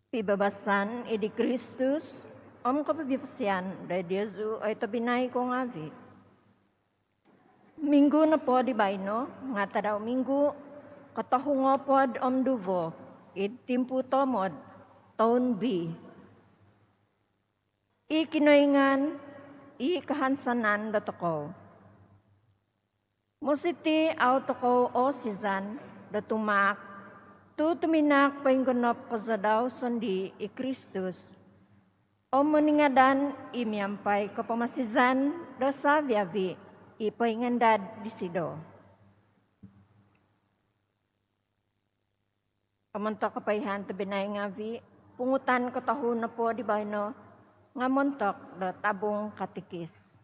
Pibabasan idi Kristus, om kapabibasian da Jesu ay tabinay ko nga vi. Minggu na po di baino, nga tadaw minggu, katahungo pod om duvo, id timpu tomod, taon B. Ikinoingan, kahansanan da toko. Musiti autoko o sizan, da tumak, tutuminak painggonop ko sa daw sandi i Kristus. O meningadan imiampay ko pamasizan da sabiavi ipaingandad di sido. Amontok kapayhan tabinay nga vi, pungutan ko taho na po di ba no, nga montok da tabong katikis.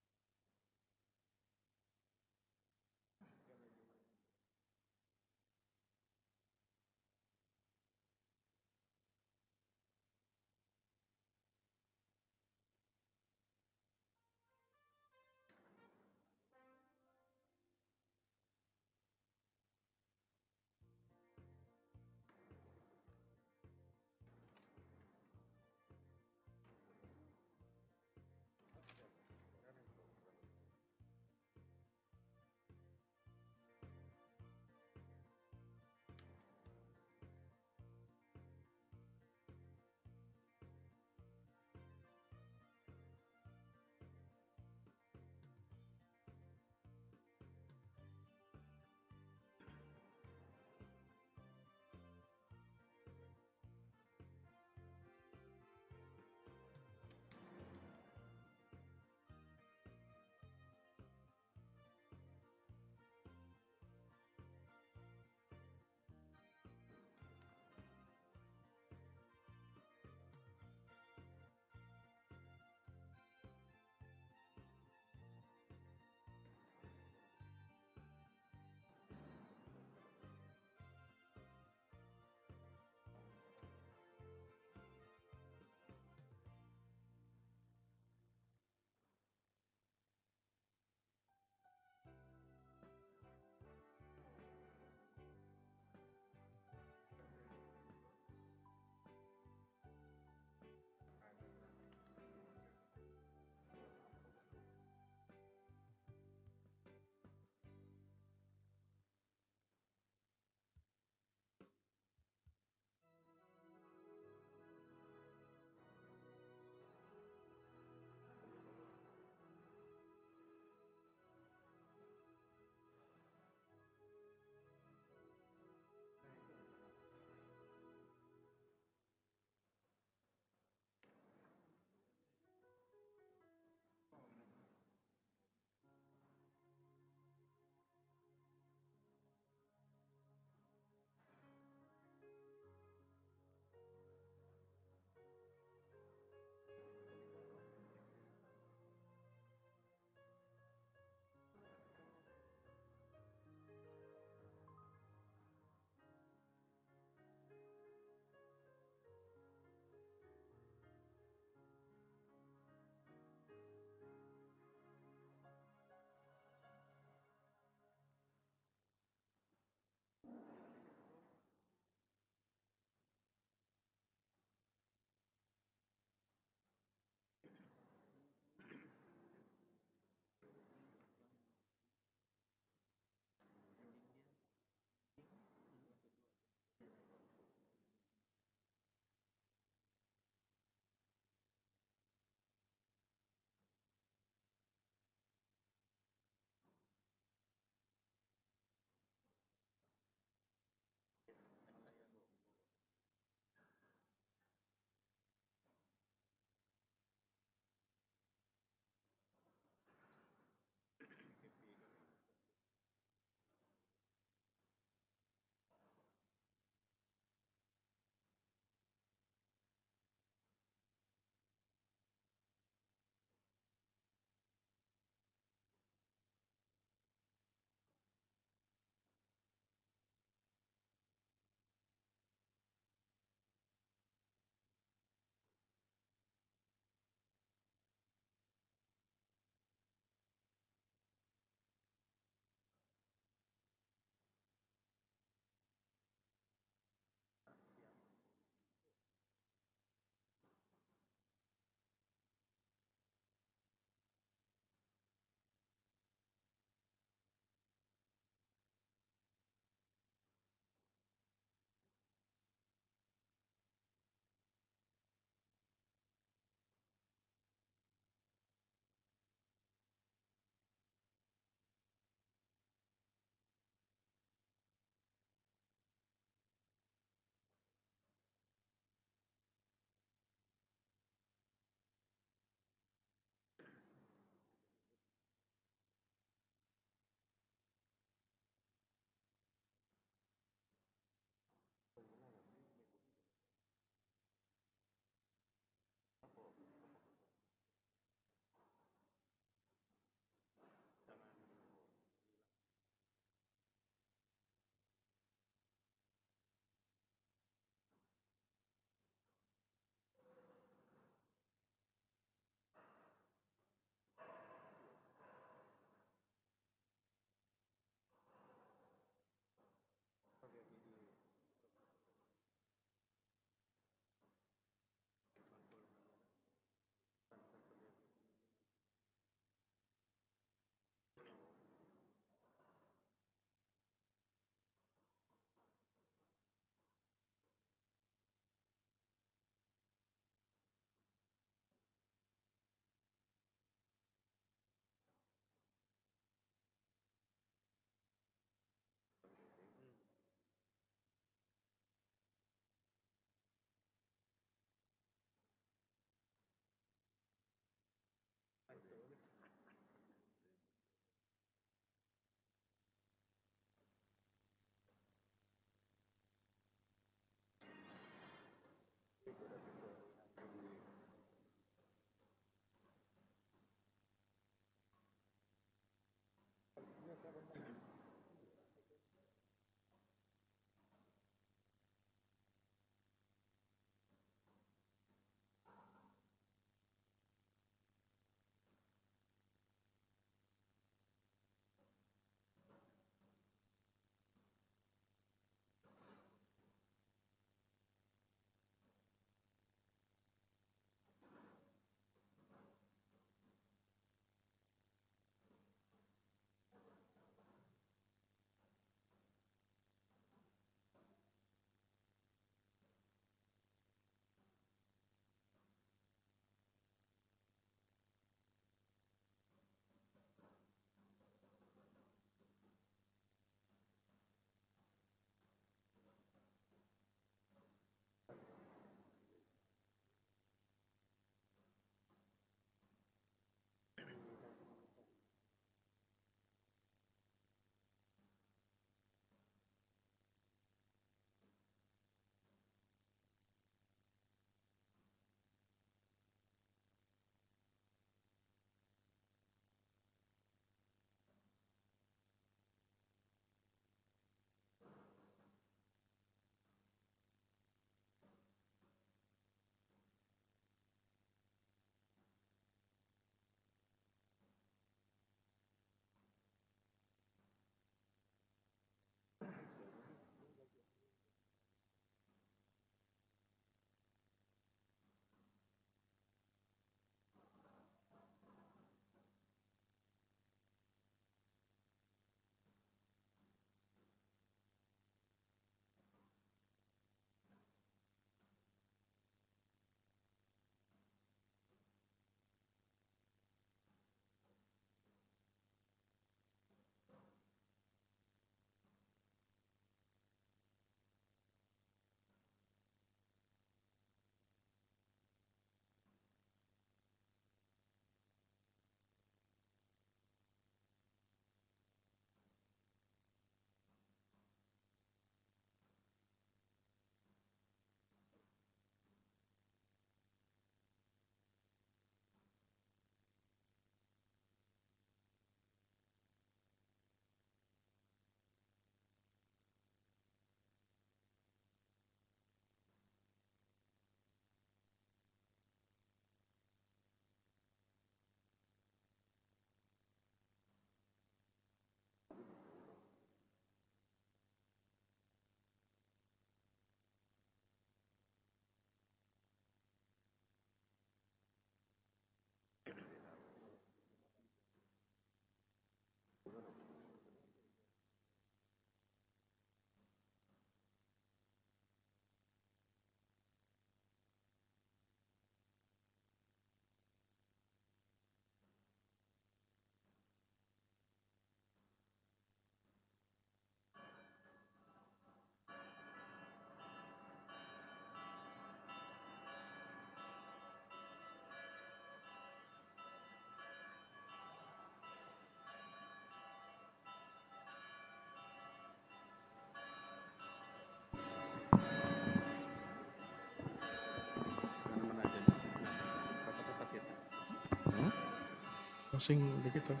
Sing dikit aja.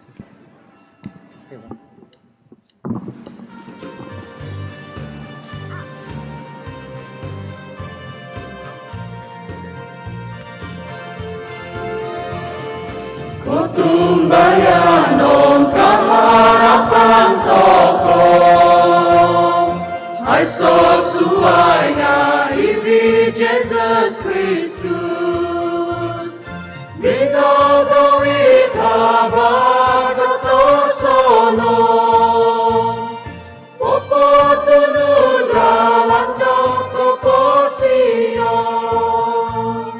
Oke, Bang. Kutumbayanom kaharapan toko Hai sesuainya ibi Jesus Kristus Bidodoi kabadoto sono Popo tunun ralando popo Sion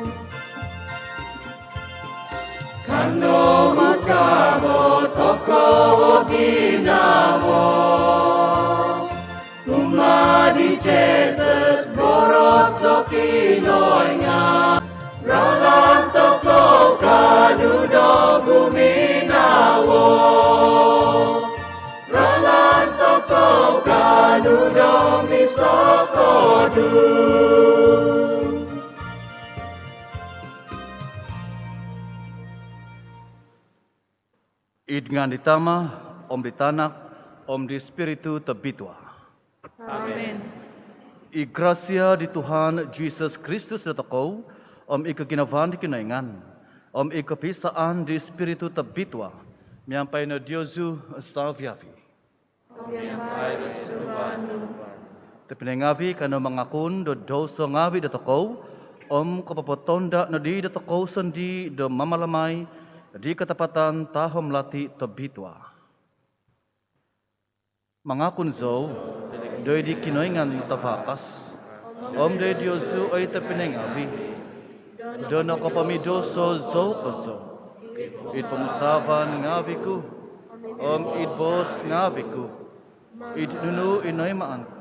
Kano masabo toko ginawo Umadi Jesus boros do kinoynya Ralan toko kanudo guminawo Ralan toko kanudo misokodu Idngan ditama, Om ditanak, Om di Spiritu tebitua. Amin. I gracia di Tuhan Jesus Kristus datakau, Om ika kinavan di kinaingan, Om ika pisaan di Spiritu tebitua, miampai na Diosu salviavi. Tepinengavi kana mangakun do dosa ngavi datakau, Om kapapotonda na di datakau sendi do mamalamai, di ketepatan tahom lati tebitua. Mangakun zau, doi di kinoingan tafakas, Om de diozu ay tepinengavi, dono kapamidoso zau kazo, id pamusavan ngaviku, Om id bos ngaviku, id nunu inoy maanku.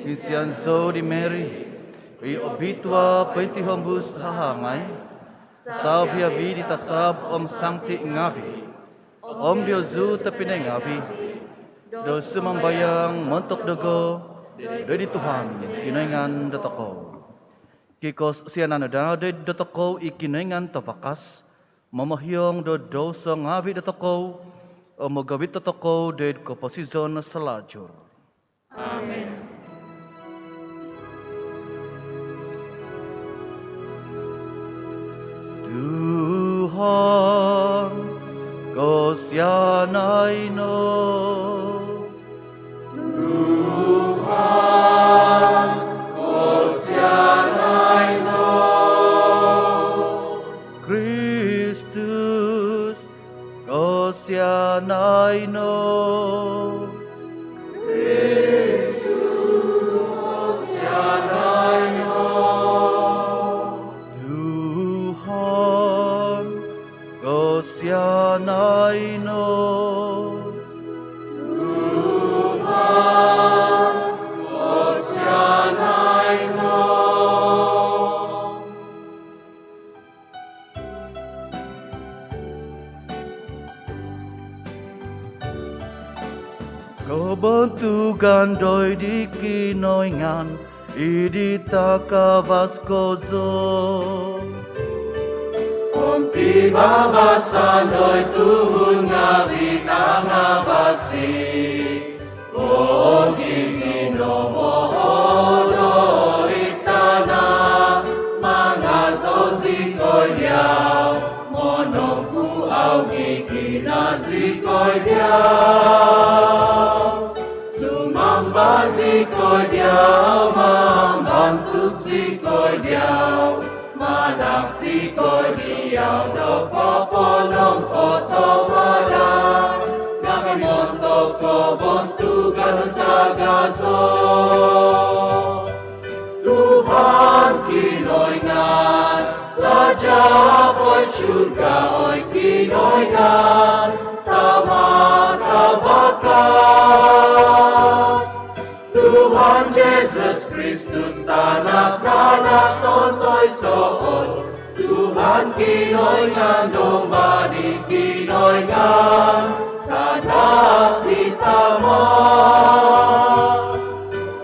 Insianzo di Mary, i obitua penti hombus hahangay, salvia vidi tasab om sancti ngavi, om diozu tapine ngavi, do sumambayang montok dogo, do di Tuhan kinaingan datako. Kikos siananada do datako ikinaingan tafakas, mamahyong do dosa ngavi datako, o magawit datako do komposizon selajur. Amin. Tuhan, Kau sianai no. Tuhan, Kau sianai no. Kristus, Kau sianai no. Sianai no. Tuhan, oh sianai no. Kau bantu gandoi di kinoingan, idita kavaskozo. Ompi baba sandoy tuhun ngawi tangabasi Ogi ginomohono itana Mga zozikoy diaw Monongku augi kinazikoy diaw Sumamba zikoy diaw Mambantuk zikoy diaw Manak sikoy diaw do popolong potowada Nami montok ko bontugan tagazo Tuhan kinoingan Raja oy surga oy kinoingan Tama tabakas Tuhan Jesus Kristus tanak-nanak tontoy soon Tuhan kinoingan domani kinoingan Tanak ditama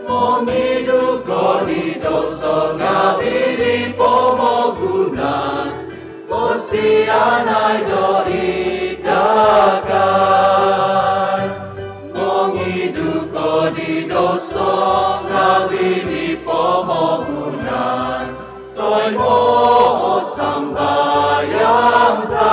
Momidu ko doso ngawiri pomogunan, Osianay do idagan. Mongiduko di doso ngawiri pomogunan, Toy mo sambayang sa.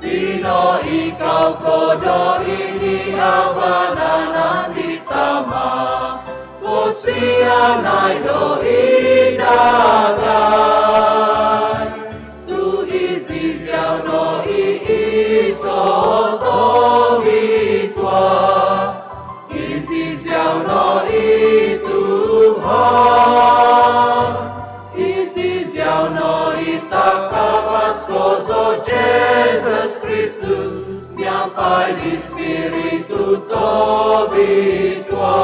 Dino ikaw kodo ini abananan ditama, Osianay do idagan. Tu iziziaw no iiso to bitwa, iziziaw no ituhan, iziziaw no itakapaskozo Jesus Christus, nyampai di Spiritu to bitwa.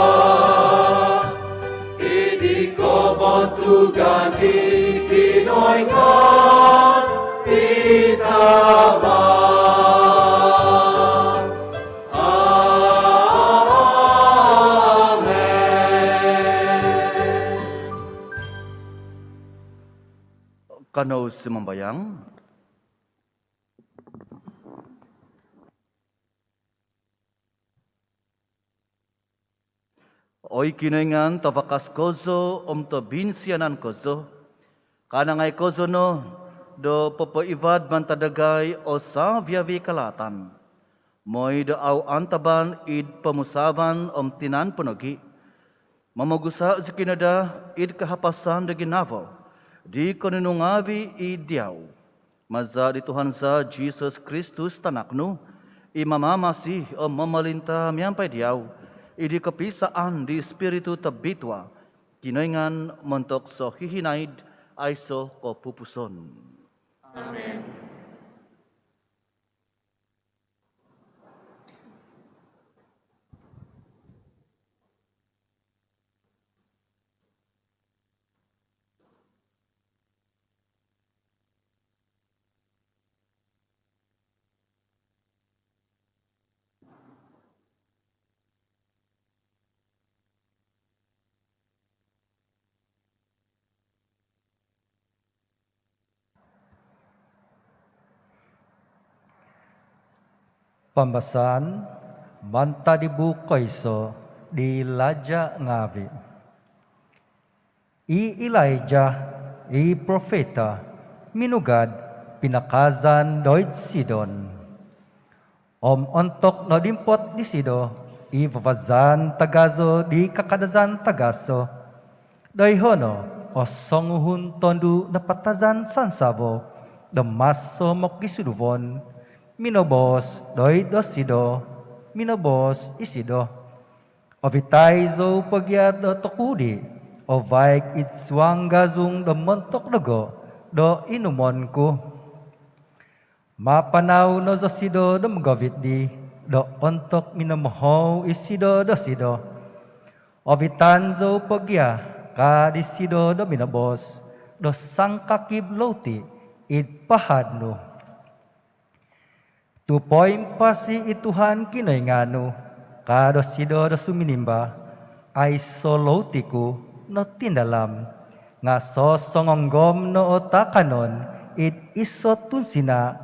Idiko bontugan di kinoingan itama. Amen. Kano sumambayang. Oy kinoingan tabakas kozo to binsianan kozo. Kanangay kozo no do papaivad man tadagay o sa viavi kalatan. Moy do aw antaban id pamusaban tinan punogi. Mamagusa si kinada id kahapasan da ginavo. Di konunungavi id diyaw. Maza di Tuhan sa Jesus Kristus tanakno. Imamamasi o mamalinta miyampay diyaw. Idi kapisaan di Espiritu tabitwa, kinoingan montok so hihinaid ay so ko pupuson. Amen. Pambasan manta dibukoy so di Laja ngavi. I Elijah, i profeta, minugad pinakazan doid Sidon. Ontok no dimpot di Sido, i vavazan tagazo di kakadazan tagaso. Doy hono, o songuhun tondu napatazan sansavo, damaso mokisuduvon, minobos doy dosido, minobos isido. Ovitay zo pagyat do tokudi, o vaik itswang gazung do montok dogo, do inumon ko. Mapanaw no dosido do magavit di, do ontok minamohaw isido dosido. Ovitan zo pagya, ka disido do minobos, do sangkakib loti, id pahadno. Tupoy pasi ituhan kinoy ngano, kado sido do suminimba, ay solotiku no tindalam, nga sosongonggom no otakanon, id isotun sina,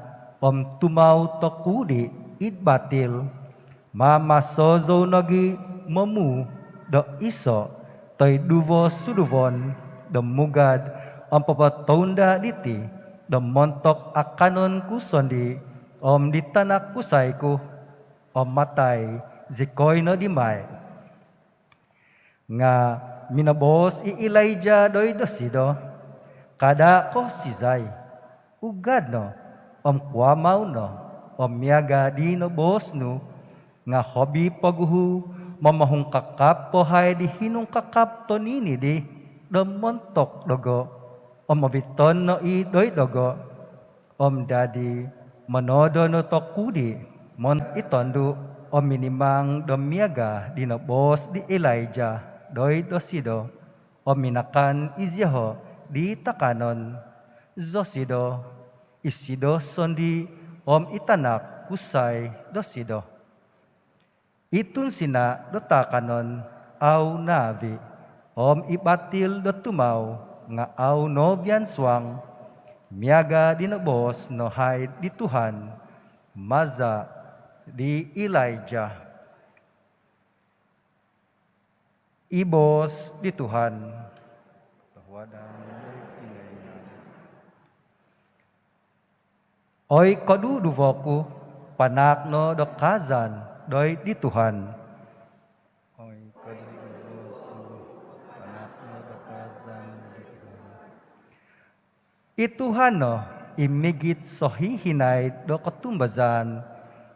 tumaw tokudi, id batil, mamasozo nogi mamu, do iso, toy duvo suduvon, do mugad, papatonda diti, do montok akanon kusondi, ditanak kusay ko, matay, zikoy no dimay. Nga minabos i Elijah doy dosido, kada ko sizay, ugad no, kuamaw no, miyaga di no bos no, nga hobi paguhu, mamahong kakap pohay di hinong kakap to nini di, do montok dogo, mabiton no i doy dogo, dadi, manodo no tokudi, mon itondu o minimang domiaga di bos di Elijah, doy dosido, o minakan izyaho di takanon, zosido, isido sondi, itanak kusay dosido. Itun sina do takanon, au navi, Om ibatil do tumaw nga aw no bianswang miaga di bos no hay di Tuhan maza di Elijah. Ibos di Tuhan. Oy kodu duvoku panak no do kazan doy di Tuhan. Oy kodu duvoku panak no do kazan di Tuhan. Ituhan no imigit sohihinay do ketumbazan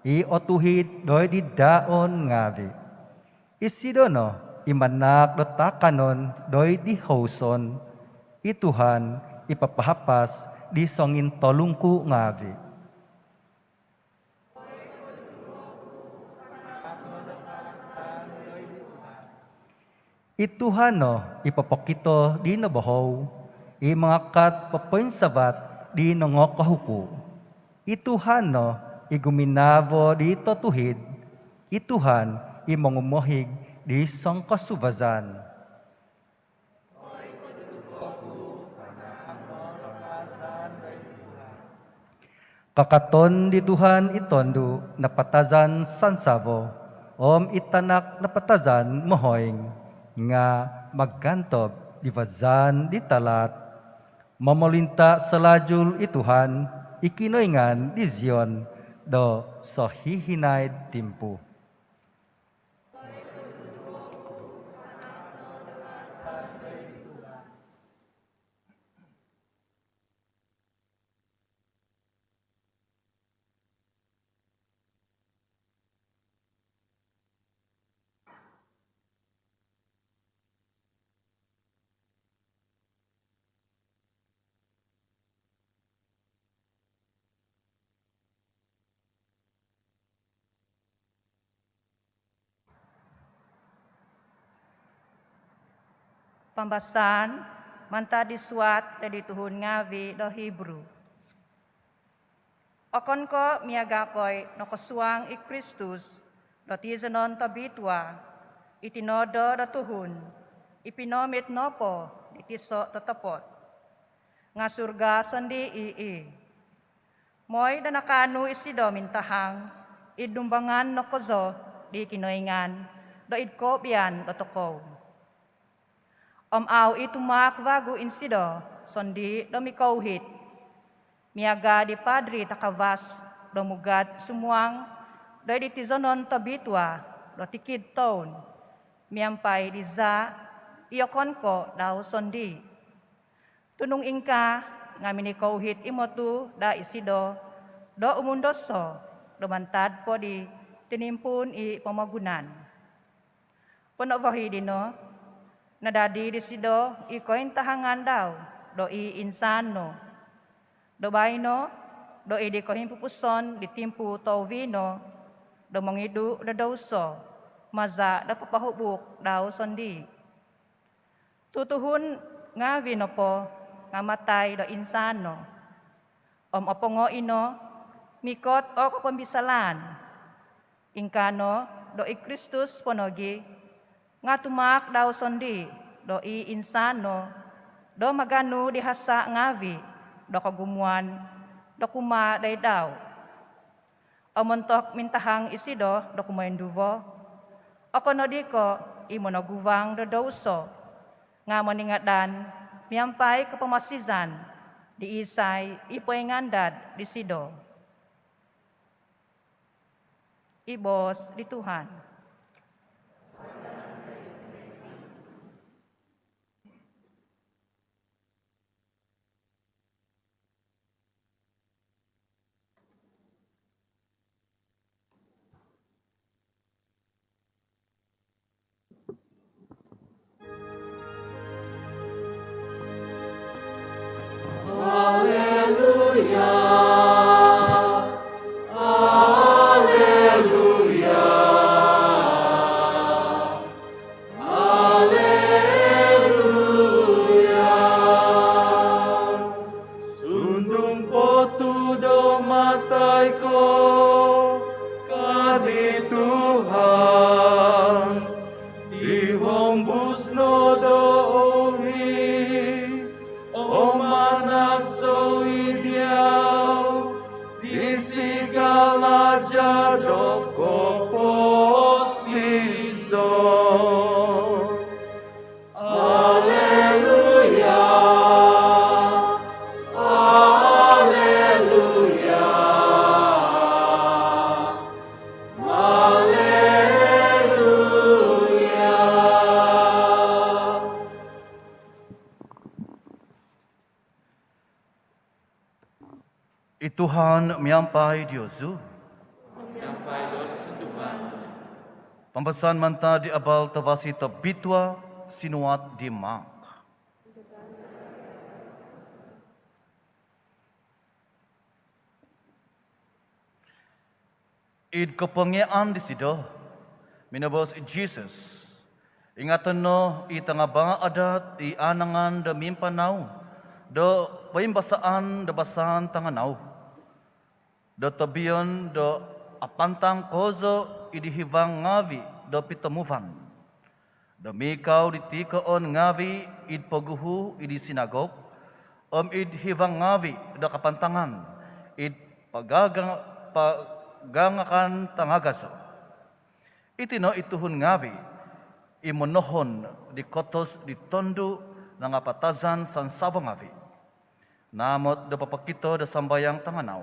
I otuhid doy di daon ngavi. Isidono imanak do takanon doy di hauson. Ituhan ipapahapas di songin tolungku ngavi. Ituhan no ipapokito di nabahaw. Imangakat papoinsabat di nangokahuku. Ituhan no iguminavo di totuhid, ituhan imangumohig di sangkasubazan. Kakaton di Tuhan itondo napatazan sansavo, om itanak napatazan mohoing, nga maggantob di vazan di talat, mamolinta selajul ituhan, ikinoingan di Zion, do sohihinay timpu. Pambasan manta disuat tadi tuhun ngavi do Hebrew. Okon ko miagakoy no kosuang I Kristus do tizanon tabitwa itinodo do tuhun ipinomit nopo itiso tetepot nga surga sandi ii. Moy da nakanu isido mintahang idumbangan no kozo di kinoingan do idkobian do tokow. Om aw itumak vagu insido sondi do mikauhit. Miaga di padri takavas do mugad sumuang do di tizonon tabitwa do tikid taon. Miampai di za iyokon ko daw sondi. Tunung ingka nga minikauhit imotu da isido do umundoso do mantad po di tinimpun I pamagunan. Puno vahidino nadadi di sido ikoin tahangan daw do I insano do baino do I di kohim pupuson di timpu tawino do mangidu da dawso maza da papahubuk daw sondi tutuhun nga vinopo nga matay do insano opongo ino mikot o kapambisalan ingkano do I Kristus ponogi nga tumak daw sondi do I insano do maganu di hasa ngavi do kagumuan do kuma day daw omontok mintahang isido do kumainduvo okonodiko imonoguvang do dawso nga moningadan miampay kapamasizan di isay ipoengandad di sido ibos di Tuhan. Hallelujah, Hallelujah. Tuhan miampai Diozu. Pembesan manta di abal tavasi tabitwa sinuat di mak. Id kepengean di sido, minabos Jesus. Ingatan no i tengah banga adat i anangan da mimpanau, do paimbasaan da basan tanganau, do tabion do apantang kozo i dihivang ngavi do pitemuvan, do mikau ditikaon ngavi id paguhu i di sinagog, id hivang ngavi do kapantangan, id pagangakan tangagaso. Itino ituhun ngavi, imonohon di kotos di tondu ng apatazan san sabang avi. Namot da papakito da sambayang tanganau.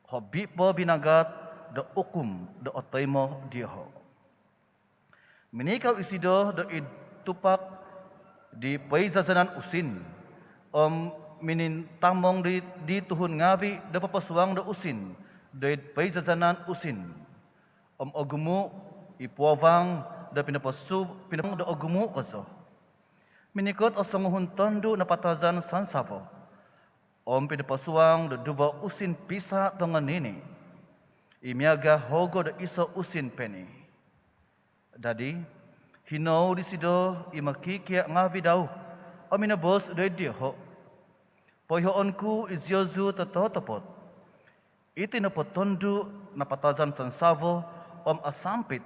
Hobi po binagat da ukum da otoymo diho. Minikaw isido da tupak di paizazanan usin. Minintamong di tuhun ngavi da papasuang da usin. Da paizazanan usin. Ogumu ipuawang da pinapang da ogumu koso. Minikot o sanguhun tondo na patazan sansavo. Pinapasuang da duwa usin pisa tongan nini. Imiaga hogo da iso usin peni. Dadi, hinaw di sido imakikia ngavi daw. Minabos da diho. Poyhoon ku izyozu tatotopot. Iti na potondo na patazan sansavo asampit.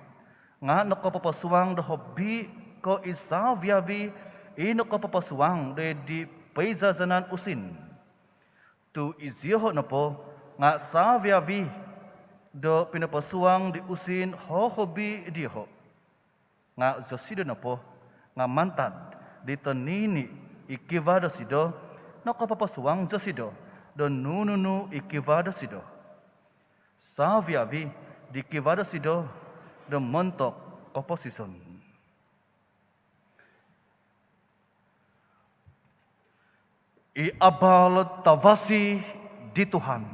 Nga nakapapasuang da hobi ko isavyavi ino kapapasuang da di paizazanan usin. Tu iziho na po nga savyavi do pinapasuang di usin hobi diho. Nga zasido na po nga mantan dito nini ikivada sido nakapapasuang zasido do nununu ikivada sido. Savyavi di kivada sido do montok oposison. Iabal tavasi di Tuhan.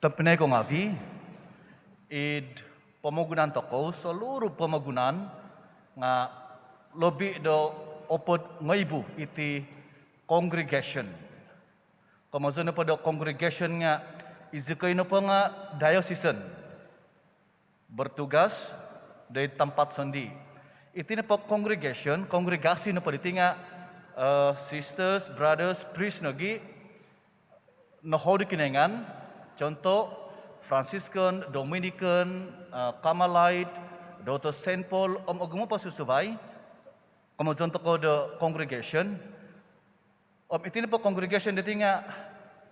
Tampinay ko ngavi, pamagunan toko, seluruh pamagunan nga lobi do opod ngaibu iti congregation. Kamazon na pa do congregation nga izikay na pa nga diocesan. Bertugas dari tempat sendi. Iti na pa kongregasi na pa diti nga sisters, brothers, priests nagi nahodi kinengan. Contoh, Franciscan, Dominican, Carmelite, Dr. St. Paul, agama pasusubay. Kamu contoh ko the congregation. Iti na po congregation dito nga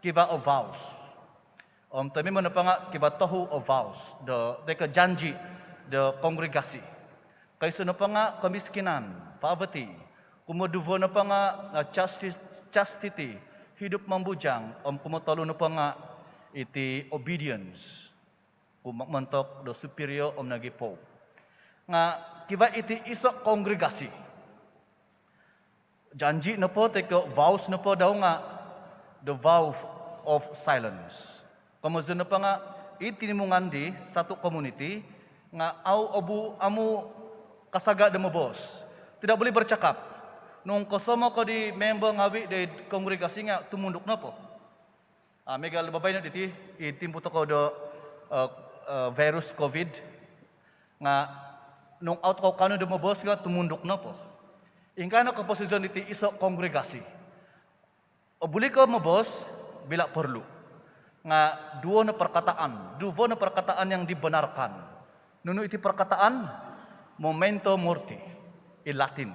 kiba of vows. Tami mo na pa nga kiba tohu of vows. Deka janji, the kongregasi. Kaysa na pa nga kamiskinan, poverty. Kumuduvo na pa nga chastity, hidup mambujang. Kumutalo na pa nga iti obedience. Kumakmantok do superior nagipo. Nga kiba iti isa kongregasi. Janji na po, teko vows na po daw nga the vow of silence. Kamazon na pa nga itinimungan di satu community nga amu kasaga da mo boss. Tidak boleh bercakap. Nung kasama ko di member ngawi di kongregasi nga tumundok na po. Megal babay na diti itimpo to ko do virus COVID nga nung out ko kano do mo boss nga tumundok na po. Ingkano ka posisyon diti iso kongregasi. O buli ko mo boss bila perlu. Nga duo na perkataan yang dibenarkan. Nuno iti perkataan momento morti in Latin.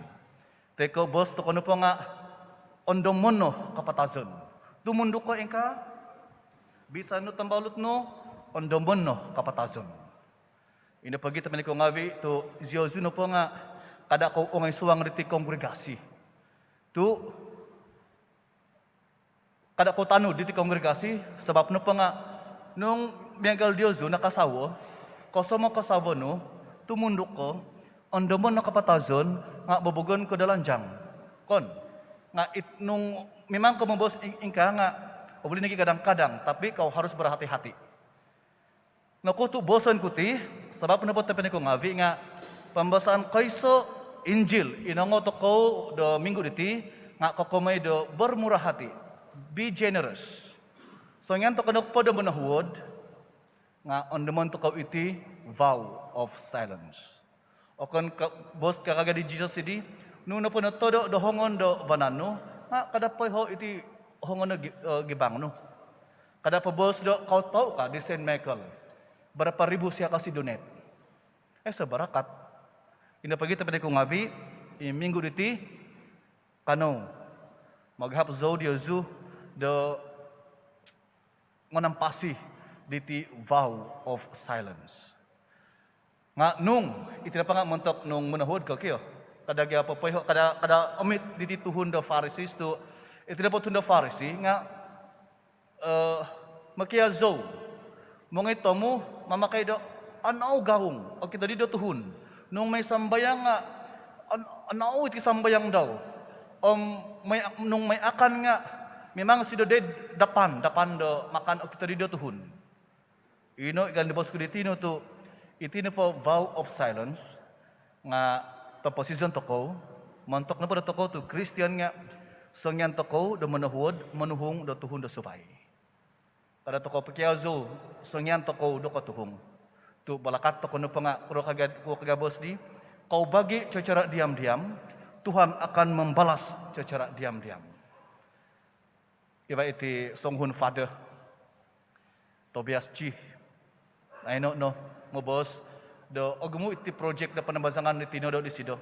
Teko boss to kono po nga ondomono kapatazon. Tumundok ko ingka bisa no tambalot no ondomono kapatazon. Ina pagi tamen ko ngawi to ziozuno po nga kada ko ungay suwang diti kongregasi. Tu kada ko tanu diti kongregasi sebab no pa nga nung miagal Dioso nakasawo, kasama kasawo no, tumundok ko, andamon nakapatazon, nga babugon ko dalanjang. Kon, nga nung memang ko mabos ingka nga, boleh nagi kadang-kadang, tapi kau harus berhati-hati. Naku tu bosan kuti, sebab napot tapi ko ngavi nga, pembasaan kaiso Injil, inango to ko do minggu diti, nga kakomay do bermurah hati, be generous. So ngan to kanok pa do manahuod, nga andamon to kau iti vow of silence. O kan bos kakagadi Jesus idi, nuna po na todo do hongon do banano, nga kadapay ho iti hongon na gibang no. Kada pa bos do kau tau ka di St. Michael, berapa ribu siya kasi donate. Sebarakat. Ina pagi tapos ko ngabi, minggu diti, kano, maghap zodiyo zu, do manampasi diti vow of silence. Nga nung, itina pa nga muntok nung munahod ko kayo, kada gaya pa po, kada omit diti tuhun do Pharisees to, itina po tuhun do Pharisee, nga, makiya zo, mong ito mo, mamakay do, anaw gawong, o kita dito tuhun, nung may sambayang nga, anaw iti sambayang daw, nung may akan nga, memang si do dead dapan do makan o kita dito tuhun. Ino, ikan di bos ko ditino to, itino po vow of silence, nga, to position to ko, mantok na po to ko to Christian nga, sangyan to ko, do manuhod, manuhong do tuhun do supay. Kada to ko pakiyazo, sangyan to ko do katuhong. Tu balakat to kuno pa nga kuro kagabos di, kau bagi secara diam-diam, Tuhan akan membalas secara diam-diam. Iba iti songhun father, Tobias Chi, I don't know, mo boss, do ogmu iti project na panambasangan ni Tino do di sido.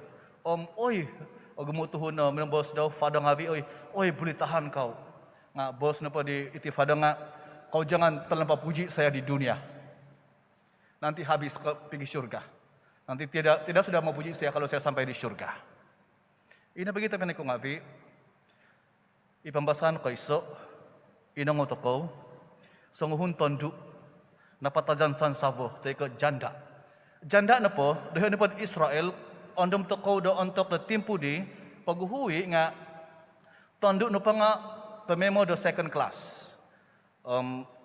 Oy, ogmu tuhun no, minang boss daw, father ngavi, oy, bulitahan kau. Nga boss na pa di iti father nga, kau jangan terlampau puji saya di dunia. Nanti habis ke pergi syurga. Nanti tidak sudah mau puji saya kalau saya sampai di syurga. Ini begitu kan aku ngabi. Ipambasan ko iso, inong utoko, songuhun tondu, napatajan san sabo, teko janda. Janda na po, dahil na po Israel, ondom toko do ontok na timpu di, paguhui nga, tondu no pa nga, pememo do second class.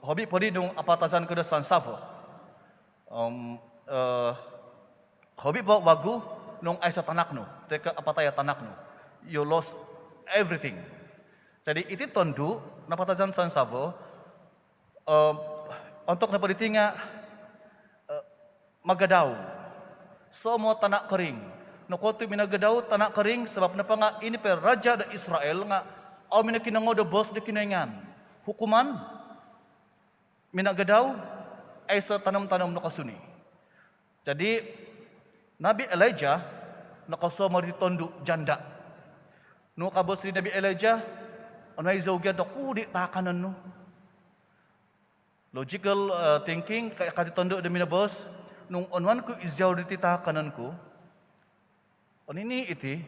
Hobi po di nung apatajan ko do san sabo. Hobi po wagu nung ay sa tanak no, teka apataya tanak no, you lost everything. Jadi iti tondu napatajan san sabo, untuk napaditinga magadaw, somo tanak kering. Nakotu minagadaw tanak kering sebab napa nga ini per raja da Israel nga aw minakinango do boss de kinaingan. Hukuman minagadaw ay sa tanam-tanam no kasuni. Jadi Nabi Elijah nakasama di tondu janda. No kabos ni Nabi Elijah anay zawgya do kudi takanan no. Logical thinking kaya kati tondu de mina boss nung onwan ko izjaw di takanan ko. Onini iti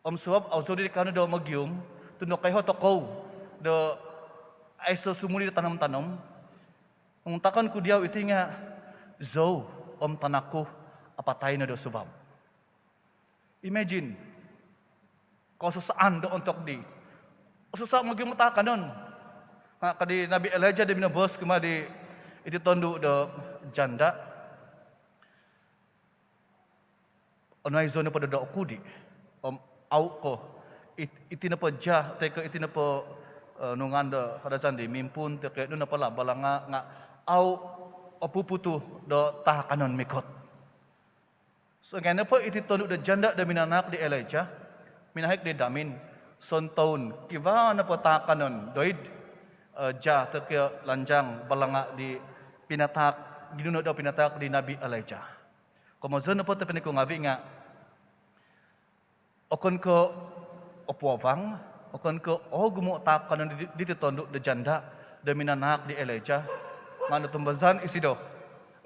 suwab auzo di kanu do magyum tuno kay hotokaw do ay sa sumuli tanam-tanam. Kung takan ko diyaw iti nga, zo, tanako, apatay na do subab. Imagine, kung saan do ontok di. Susa magyumutaka nun. Kadi Nabi Elijah di binabos, kuma di iti tondo do janda. Anay zo na pa do okudi. Aw ko, iti na pa dya, teka iti na pa nungan do kadasan di, mimpun, teka doon na pala, balanga nga, aw apuputu do tahakanon mikot. So ngayon po iti tondo do janda da minanak di Elijah, minahik di damin, son taon, kiva na po tahakanon, doid, ja, teka lanjang, balanga di pinatak, ginuno daw pinatak di Nabi Elijah. Kumazon na po tapin ko ngabi nga, okon ko opuwang, okon ko gumo tahakanon di tondo do janda, da minanak di Elijah, mano tumbazan isido,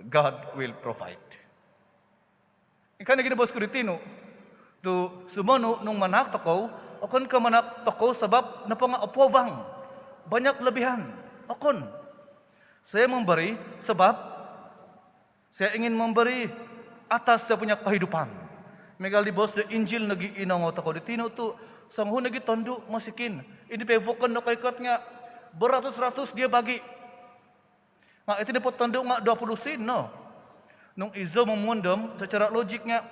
God will provide. Ikan na ginabos ko ritino, to sumono nung manak toko, okon ka manak toko sabab na pa nga opowang, banyak lebihan, okon. Saya memberi sebab saya ingin memberi atas saya punya kehidupan. Megal di bos de Injil nagi inong otako di tino tu sanghu nagi tondu masikin. Ini pevokan no kaikot nga beratus-ratus dia bagi. Nga itu dapat tondu nga 20 sen no. Nung izo memundam secara logiknya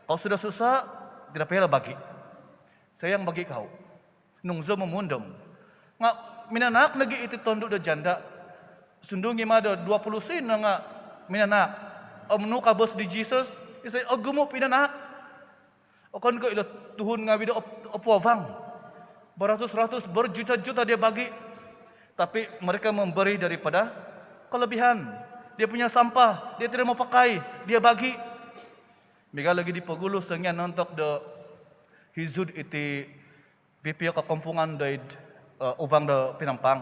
kau sudah susah tidak payah bagi. Saya yang bagi kau. Nung zo memundam. Nga minanak nagi itu tondu de janda. Sundungi mada 20 sen nga minanak. Omnu kabos di Jesus, isay agumo pinanak. Okon ko ilo tuhun nga bido opwavang. Beratus-ratus, berjuta-juta dia bagi. Tapi mereka memberi daripada kelebihan. Dia punya sampah, dia tidak mau pakai, dia bagi. Mega lagi di pagulus dengan nontok de hizud iti BPO kakompungan dari uvang de Pinampang.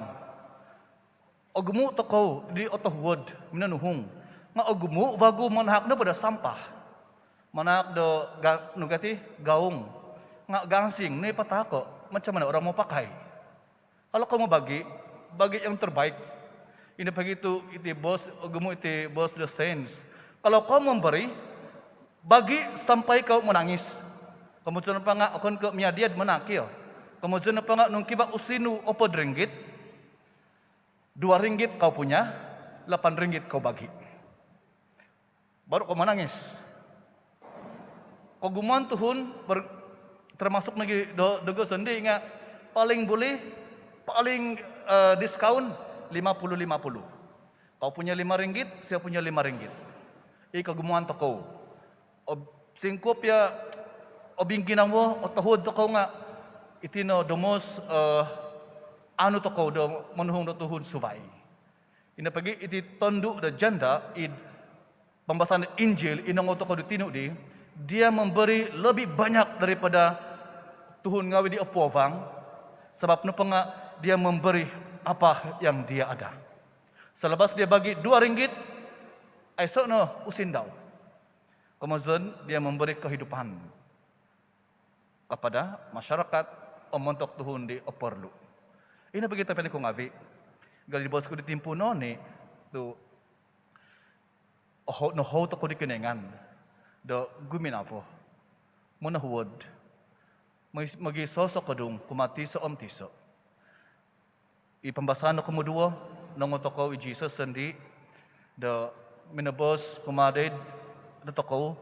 Agumo toko di otohwod minanuhung. Nga agumo wagu manhak na pada sampah. Manhak do nugati gaung. Nga gangsing ni patako macam mana orang mau pakai. Kalau kamu bagi yang terbaik. Ini begitu iti bos agumo iti bos the saints. Kalau kau memberi bagi sampai kau menangis. Kemudian apa nga akon ke miadiad menakil. Kemudian apa nga nung kiba usinu opo ringgit. 2 ringgit kau punya, 8 ringgit kau bagi. Baru kau menangis. Kau guman tuhun termasuk lagi dogo sendi nga paling boleh paling diskaun 50-50. Kau punya 5 ringgit, saya punya 5 ringgit. Ika guman toko. Singkop ya obingkinan mo o tahod toko nga itino domos anu toko do manuhong do tuhun subay. Ina pagi iti tonduk da janda pembahasan Injil inang otoko di tinu di dia memberi lebih banyak daripada tuhun ngawi di opowang sebab nu penga dia memberi apa yang dia ada. Selepas dia bagi 2 ringgit esok no usindau. Kemudian dia memberi kehidupan kepada masyarakat omontok tuhun di operlu. Ini begitu pilih kong avi. Gali di bosku ditimpu noni tu no ho to ko dikenengan do guminapo muna huwad magi sosok kadung kumati sa omtiso ipambasan no kumudua nang otoko i Jesus sendi do minabos kumadid do toko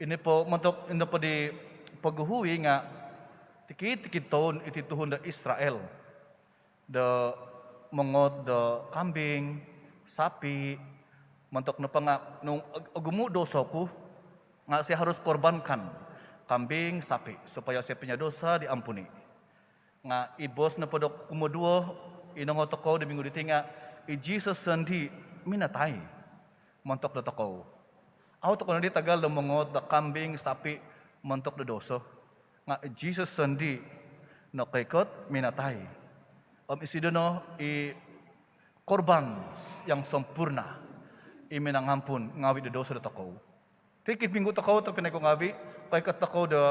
ini po mantok ino po di paghuhui nga tikit taon iti tuhon da Israel do mongot do kambing sapi mantok na pa nga, nung agumu dosa ko, nga siya harus korbankan kambing, sapi, supaya siya punya dosa diampuni. Nga ibos na pa do kumuduo, inangot ako, di minggu ditinga, Jesus sendi minatay, mantok na toko. Auto ko na di tagal na mongot da kambing, sapi, mantok na dosa. Nga Jesus sendi, no kaikot, minatay. Isido no, korban yang sempurna. Iminangampun ngawi de dosa de toko. Tikit minggu toko to pinay ko ngawi, kay kat toko de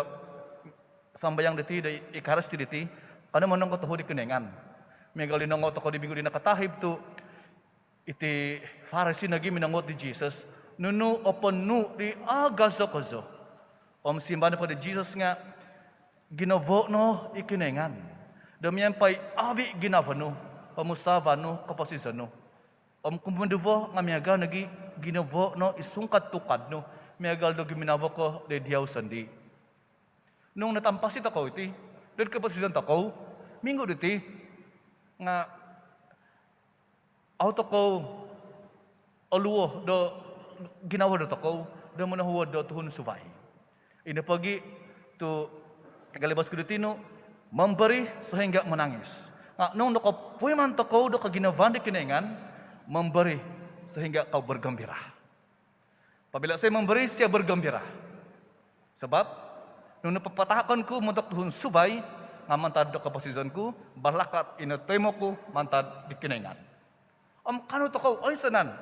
sambayang deti de ikaras ti deti, ano manong ko di kenengan. Megali nang toko di minggu di nakatahib tu iti Pharisee nagi minangot di Jesus, nunu open nu di agazo-kazo. Simbahan pa di Jesus nga ginavo no ikinengan. Damiyan pa'y awi ginava no, pamusava no, kapasisan no. Kumunduvo nga miyaga nagi ginavo no isungkat tukad no miyagal do giminavo ko de diaw sandi. Nung natampasit ako iti, doon kapasisan ako, minggo diti nga auto ko aluo do ginawa do ako do manahuwad do tuhun subay. Ina pagi to galibas ko ditino memberi sehingga menangis. Nga nung nakapuy man tako do kaginavan di kinengan memberi sehingga kau bergembira. Apabila saya memberi, saya bergembira. Sebab, nung napapatahakan ko mantak tuhun subay, nga mantad do kapasisan ko, balakat inatemo ko mantad di kinengan. Kano to ko, ay sanan.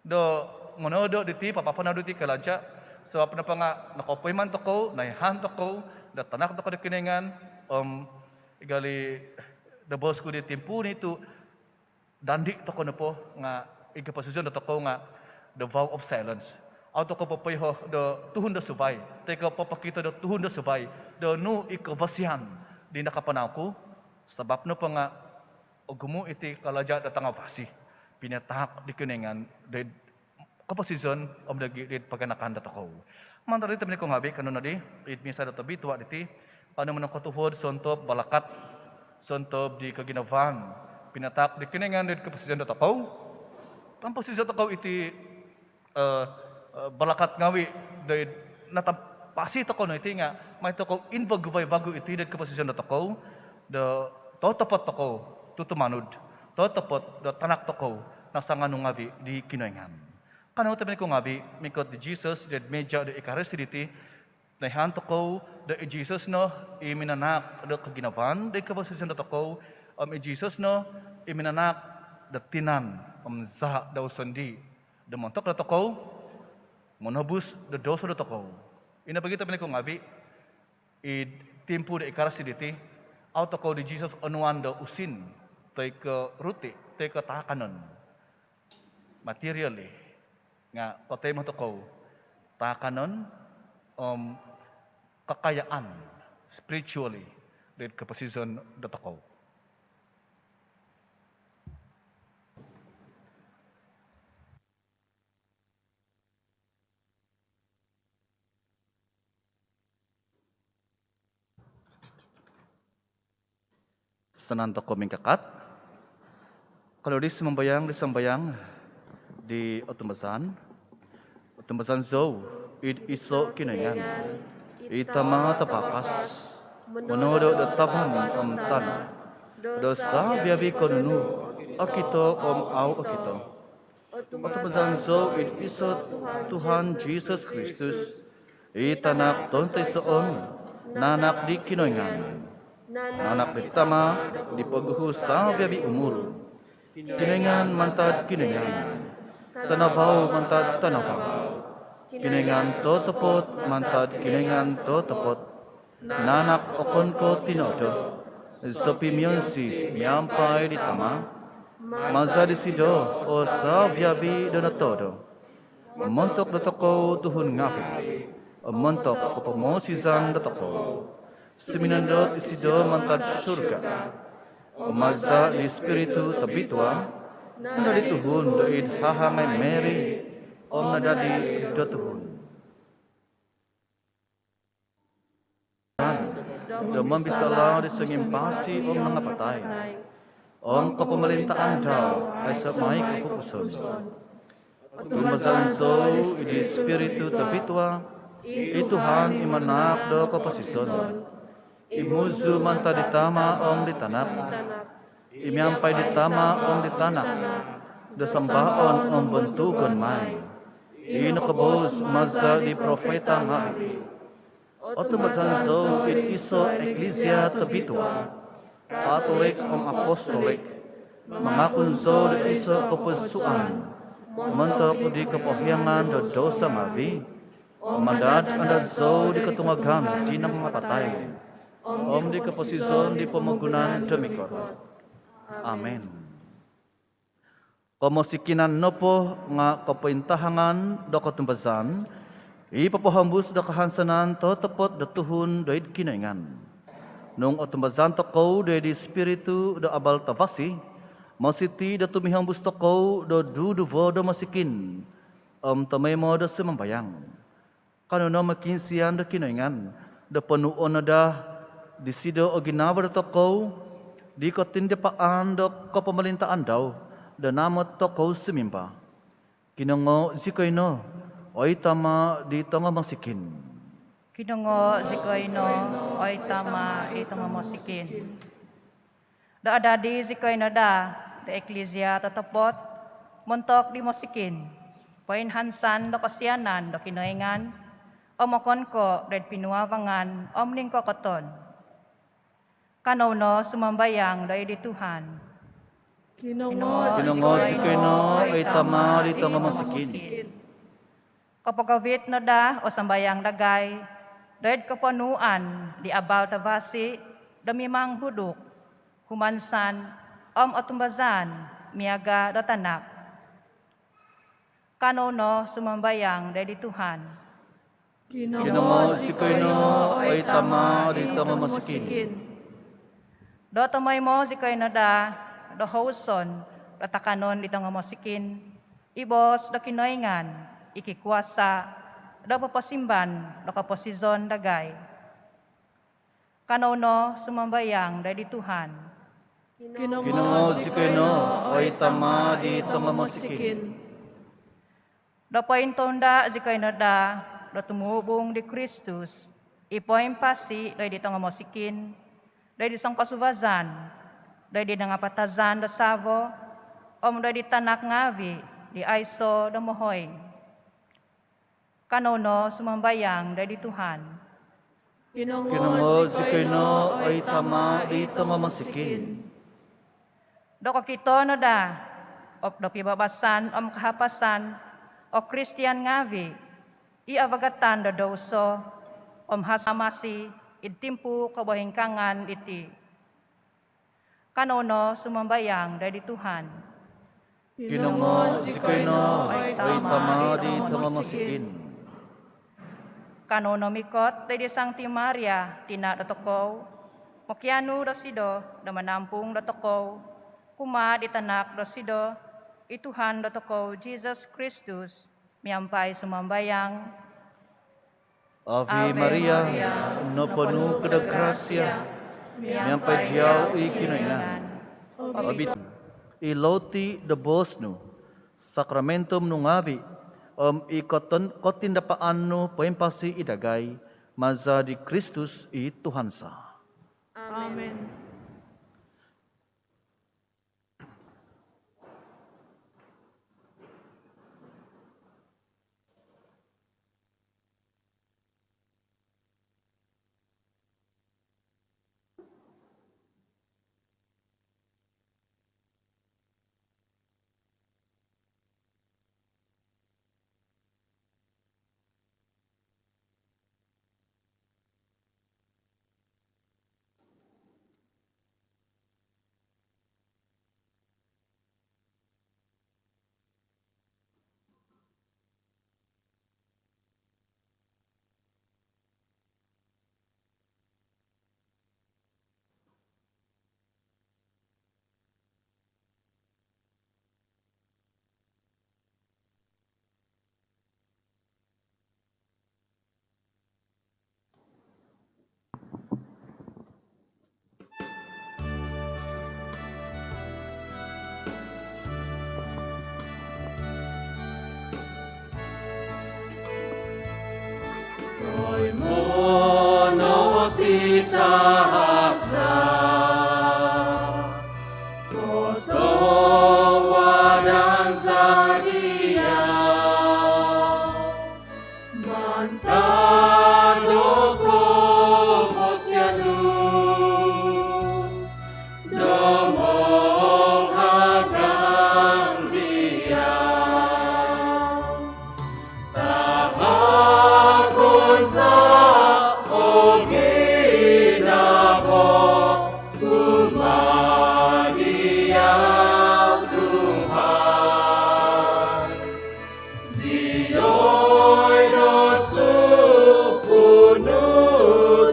Do, monodo diti, papapanado diti kalaja, sebab na pa nga, nakopoy man to ko, naihan to ko, da tanak to ko di kinengan, igali, da boss ko di timpu nito, dandi toko na po nga ikaposisyon na toko nga the vow of silence. Auto ko papayo do tuhon da subay. Teka papakita do tuhon da subay. Do no ikabasihan di nakapanaw ko. Sabab no pa nga gumu iti kalaja da tanga basi. Pinatahak di kuningan do kaposisyon om dagi di paganakan da toko. Mantari tabi ko ngabi kanon na di. It misa da tabi tuwa diti. Paano mo nang katuhod sontop balakat. Sontop di kaginavan. Pinatak di kuningan di kaposisyon da toko. Tanpa sisa toko iti balakat ngawi dahil natapasi toko no iti nga may toko invagubay bago iti dahil kaposisyon na toko da totapot toko tutumanud totapot da tanak toko nasangan nung ngabi di kinoyngan kano tabi ko ngabi mikot di Jesus dahil medya da ikaresiditi naihan toko da Jesus no iminanak da kaginavan dahil kaposisyon na toko Jesus no iminanak da tinan za daw sandi da montok na toko monobus da doso da toko. Ina pagita pala ko ngabi, timpu da ikarasiditi, out toko di Jesus onuan da usin, toy ka ruti, toy ka takanon. Materially, nga patay mo toko, takanon, kakayaan, spiritually, dahil kapasizon da toko. Sananta koming kakat. Kalau di sembayang di otomazan zo id iso kinengan itama tapakas monodo da tavan tanah dosa viabi konunu akito au akito otomazan zo id iso Tuhan Jesus Kristus itanak tonte soon nanak di kinengan nanak ditama di paguhu sa biabi umur. Kinengan mantad kinengan. Tanavaw mantad tanavaw. Kinengan totopot mantad kinengan totopot. Nanak okon ko tinoto. Sopimyon si miyampay ditama. Mazadisido o sa biabi donatodo. Montok datoko tuhun ngafik. Montok kopamosizan datoko. Seminandot isido mantad surga. Umaza di spiritu tabitwa. Nadi tuhun doid hahangay Mary. Om nadadi dotuhun. Damang bisalah di sengimpasi om nangapatay. Om kapamalintaan daw ay sa may kapupuson. Tumazanzo di spiritu tabitwa. Ituhan imanak do kapasison. Imuzu manta ditama om ditanak. Imyampay ditama om ditanak. Dasambaon om bentugon may. Inakabos maza di profeta ngahi. Otumasanzo it iso eklesia tabitwa. Katolik om apostolik. Mangakunzo di iso kapusuan. Mentok di kepohyangan do dosa ngavi. Mandad andat zo di ketungagan di nang mapatay. Om di keposison di pemungkunan demikot. Amen. Komosikinan nopo nga kapintahangan do ketumbazan, ipapohambus do kahansanan to tepot do tuhun doid kinaingan. Nung otumbazan to kau doid di spiritu do abal tavasi, masiti do tumihambus to kau do duduvo do masikin, tamemo do semambayang. Kanuno makinsian do kinaingan, do penuon ada di sido o ginabar to kau, di ko tindipaan do ko pamalintaan daw, do namot to kau sumimpa. Kinongo zikoino, oy tama di tonga masikin. Kinongo zikoino, oy tama di tonga masikin. Do adadi zikoino da, do eklesia tatapot, montok di masikin. Poin hansan do kasianan do kinoingan, omokon ko red pinuawangan, omning ko koton. Kanono sumambayang dahil di Tuhan. Kinongo zikoino, oy tama di tonga masikin. Kapagawit no da o sambayang dagay, dahil kapanuan di abal tabasi, damimang huduk, humansan, otumbazan, miaga do tanak. Kanono sumambayang dari Tuhan. Ginoo sikoyno ay tama dito nga masikin. Do tamay mo sikoyno da do hauson do takanon dito nga masikin. Ibos do kinoingan ikikuasa do papasimban do kaposizon dagay. Kanono sumambayang dari Tuhan. Ginoo sikoyno ay tama dito nga masikin. Do pointonda sikoyno da do tumubong di Kristus, ipoin pasi do dito nga mosikin, do di sang kasubazan, do di nga patazan do savo, do di tanak ngavi, di aiso do mohoy. Kanono sumambayang do di Tuhan. Ginoo sikoyno ay tama dito nga masikin. Do kakito no da, do pibabasan kahapasan, o Christian ngavi, iavagatan do doso, hasamasi, idtimpu kabahingkangan iti. Kanono sumambayang dari Tuhan. Ginoo sikoyno ay tama dito nga masikin. Kanono mikot dari Sang Ti Maria, tina datokow, mokianu dosido, damanampung datokow, kuma ditanak dosido, ituhan datokow Jesus Kristus, miampay sumambayang. Ave Maria, no penuh kedagrasya, miampay diyaw ikinoingan. Abit iloti de bosnu, sakramentum nungavi, ikotin no pempasi idagay, maza di Kristus i Tuhan sa. Amen. Mono tita haksa, kotowa dan sadia, mantado ko posyanu, domong agang dia.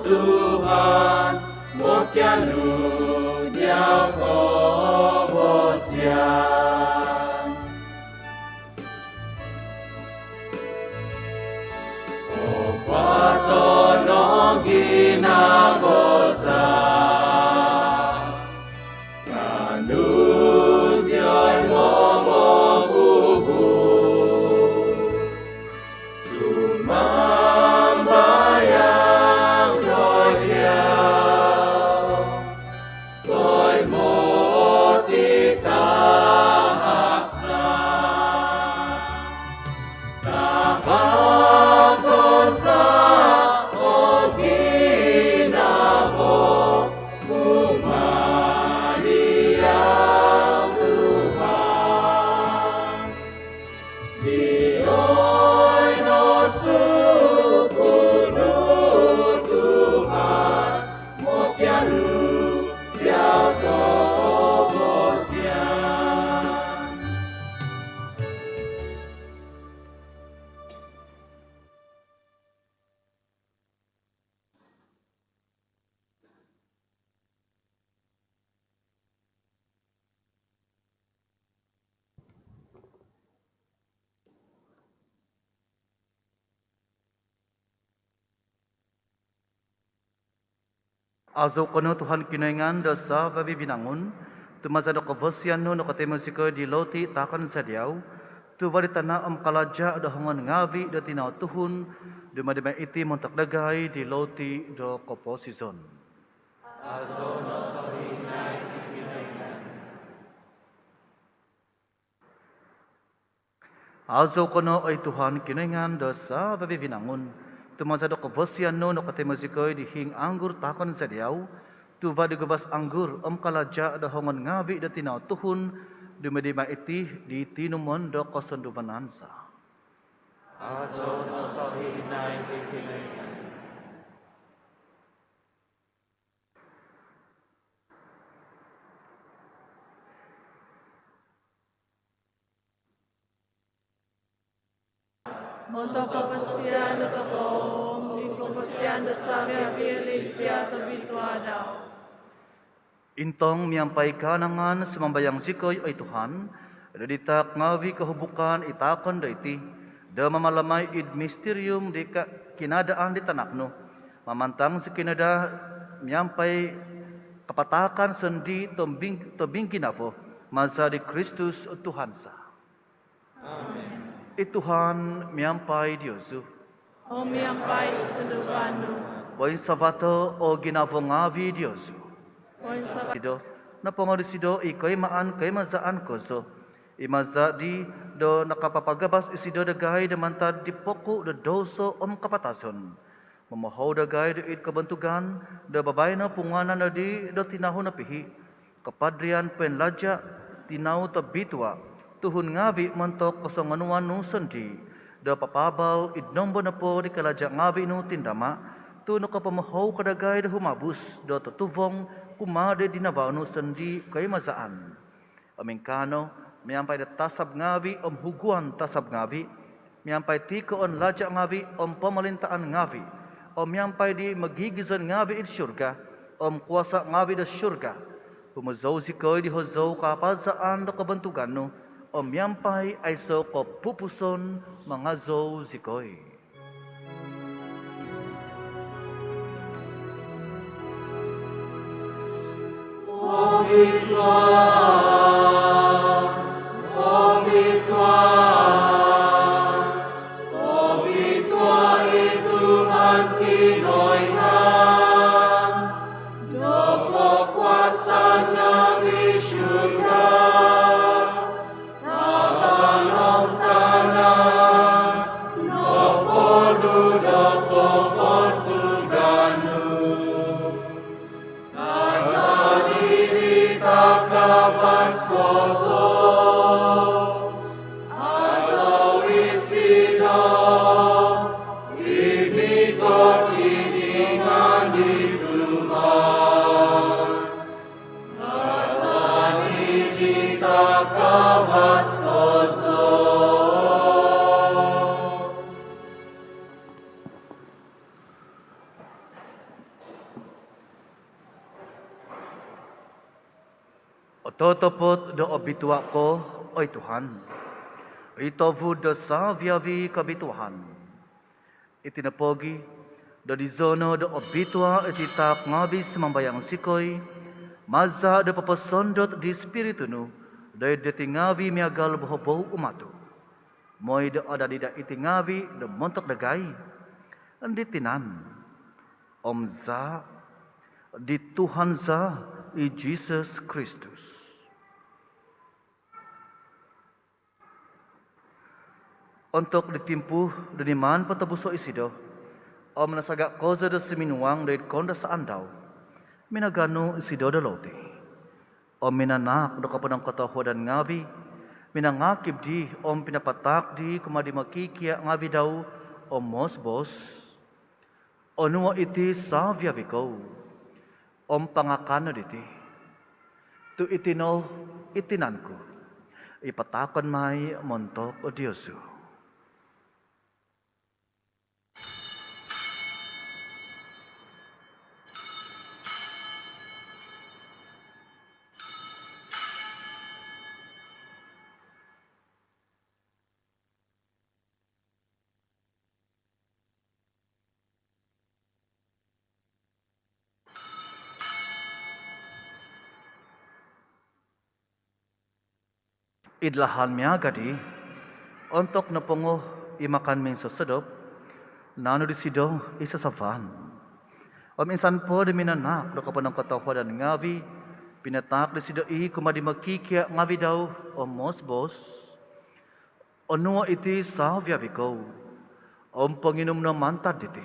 Tuhan, mo pianu, Azo kono Tuhan kinaingan dosa babi binangun, tu masa do kevosian no katemo siko di loti takon sadiau, tu bari tanah kalaja do hongon ngavi do tinau Tuhun, do madema iti montak dagai di loti do koposison. Azo kono ay Tuhan kinaingan dosa babi binangun, tu masa do kevosian no katemo siko di hing anggur takon sadiau, tu vadi gebas anggur kalaja do hongon ngavi do tinau Tuhun, do madema iti di tinumon do koson do banansa. Untuk kepastian atau kaum, di kepastian dasar ya Elisia tabitu ada. Intong miampai kanangan semambayang sikoy ay Tuhan, ditak ngawi kehubukan itakon daiti, da mamalamay id misterium di kinadaan di tanakno, mamantang si kinada miampai kapatakan sendi tobing kinafo, masa di Kristus Tuhan sa. Amen. Tuhan miampai Diosu, Om yang baik seduvanu. boin sabato o ginavo ngavi Diosu. Poin sabat Sido na pangorisido ikoy maan kay mazaan koso. Imaza di do nakapapagabas isido dagay damantad di poku do doso kapatason. Mamahaw dagay do it kabantugan do babay na punganan na di do tinaho na pihi. Kapadrian penlaja tinaw tabitwa. Tuhun ngavi mentok kosonganuan nu sendi. Do papabal idnombo na po di kalaja ngavi nu tindama. Tu no kapamahaw kadagay do humabus do tutuvong kumade dinabaw no sendi kay mazaan. Amingkano, miyampay da tasab ngavi huguan tasab ngavi, miyampay tikoon laja ngavi pamalintaan ngavi, miyampay di magigizan ngavi id syurga, kuasa ngavi da syurga, humazaw si koy di hozaw kapazaan do kabantugan no, miyampay ay so ko pupuson mga zaw si koy. Ototopot do obitwa ko, oy Tuhan. Itovu do sa viavi kabituhan. Itinapogi, do di zono do obitwa ititak ngabis mambayang sikoy, maza do papasondot di spiritunu, do detingavi miagal bohoboh umatu. Moy do ada dida itingavi do montok dagay. Anditinan, Omza, di Tuhan za, i Jesus Kristus. Untuk ditimpuh deniman patabuso isido, nasagak koza da seminuang dait konda sa andaw, minagano isido da lote. Minanak do kapanang kataho dan ngavi, minangakib di pinapatak di kumadi makikia ngavi daw, mosbos, nuwa iti sa viabikaw, pangakano diti. Tu itino itinanko, ipatakon may montok o Diyosu. idlahan miagadi untuk napunguh imakan ming sesedop nanu di sido isa savan. Insan po di minanak do kapanang katawa dan ngavi pinatak di sido kumadi makikia ngavi daw mosbos onua iti savya biko panginom na mantad diti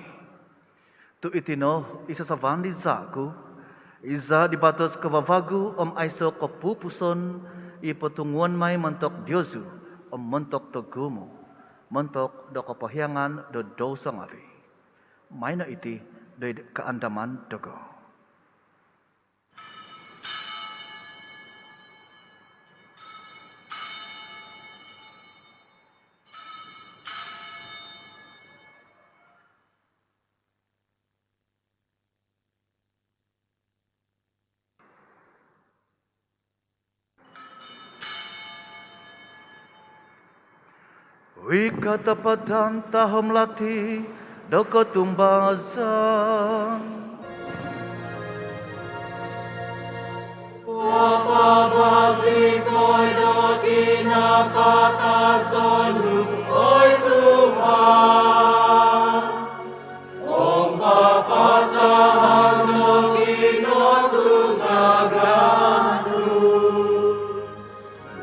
tu itino isa savan di zaku iza di batas kabavagu aiso kapupuson ipatunguan may mentok Diosu mentok tegumu mentok do kapahyangan do dosa ngavi may na iti do keandaman dogo. Wikatapatan tahom lati doko tumbasan. Papabasikoy do kinapatason oy Tuhan. Om papatahan do kinotungaganu.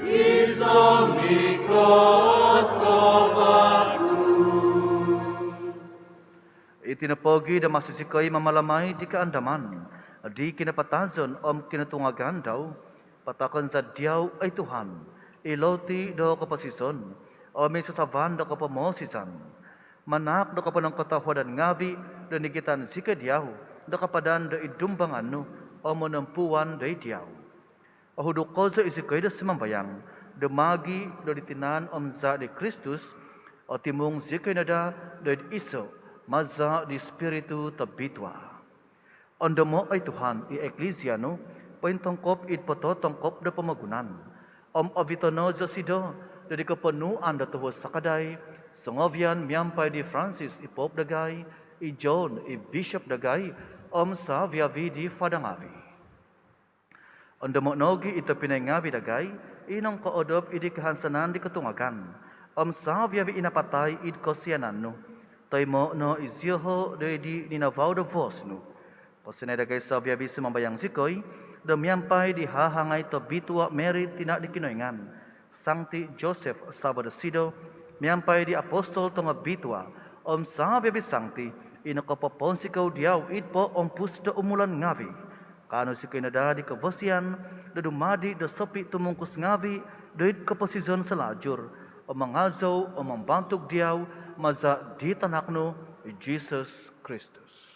Isom mikot kovaku. Itinapogi da masisikoy mamalamay di kaandaman. Di kinapatazon kinatungagan daw, patakan sa diyaw ay Tuhan, iloti do kapasison, may sasavan do kapamosisan, manak do kapanang katahuadan ngavi, do nikitan sika diyaw, do kapadan do idumbangan no, monampuan do diyaw. Ahuduk ko sa isikoy do simambayang, do magi do ditinan za di Kristus, timung sikay nada do iso, maza di spiritu tabitwa. Anda mo ay Tuhan, i-eklesia no, paintongkop patotongkop da pamagunan. Avitono za sido, da di kapanuan da tuho sakaday, sangovian miyampay di Francis ipop dagay, John bishop dagay, sa viavi fadangavi. Anda mo nogi ito pinangavi dagay, inong kaodop idi kahansanan di katungagan, sa viavi inapatay id kosianan no, tay mo no izyoho da di ninavaw da vos no. Pasinay dagay sa biyabi sa mambayang sikoy, damyampay di hahangay to bitwa Mary tina di kinoyngan. Sancti Joseph Sabadasido, miyampay di apostol to nga bitwa, sa biyabi sancti, inakapaponsikaw diyaw itpo pusto umulan ngavi. Kano sikoy nada di kavasian, da dumadi da sopi tumungkus ngavi, doit kapasizon sa lajur, mangazaw mambantog diyaw, maza di tanakno, Jesus Christus.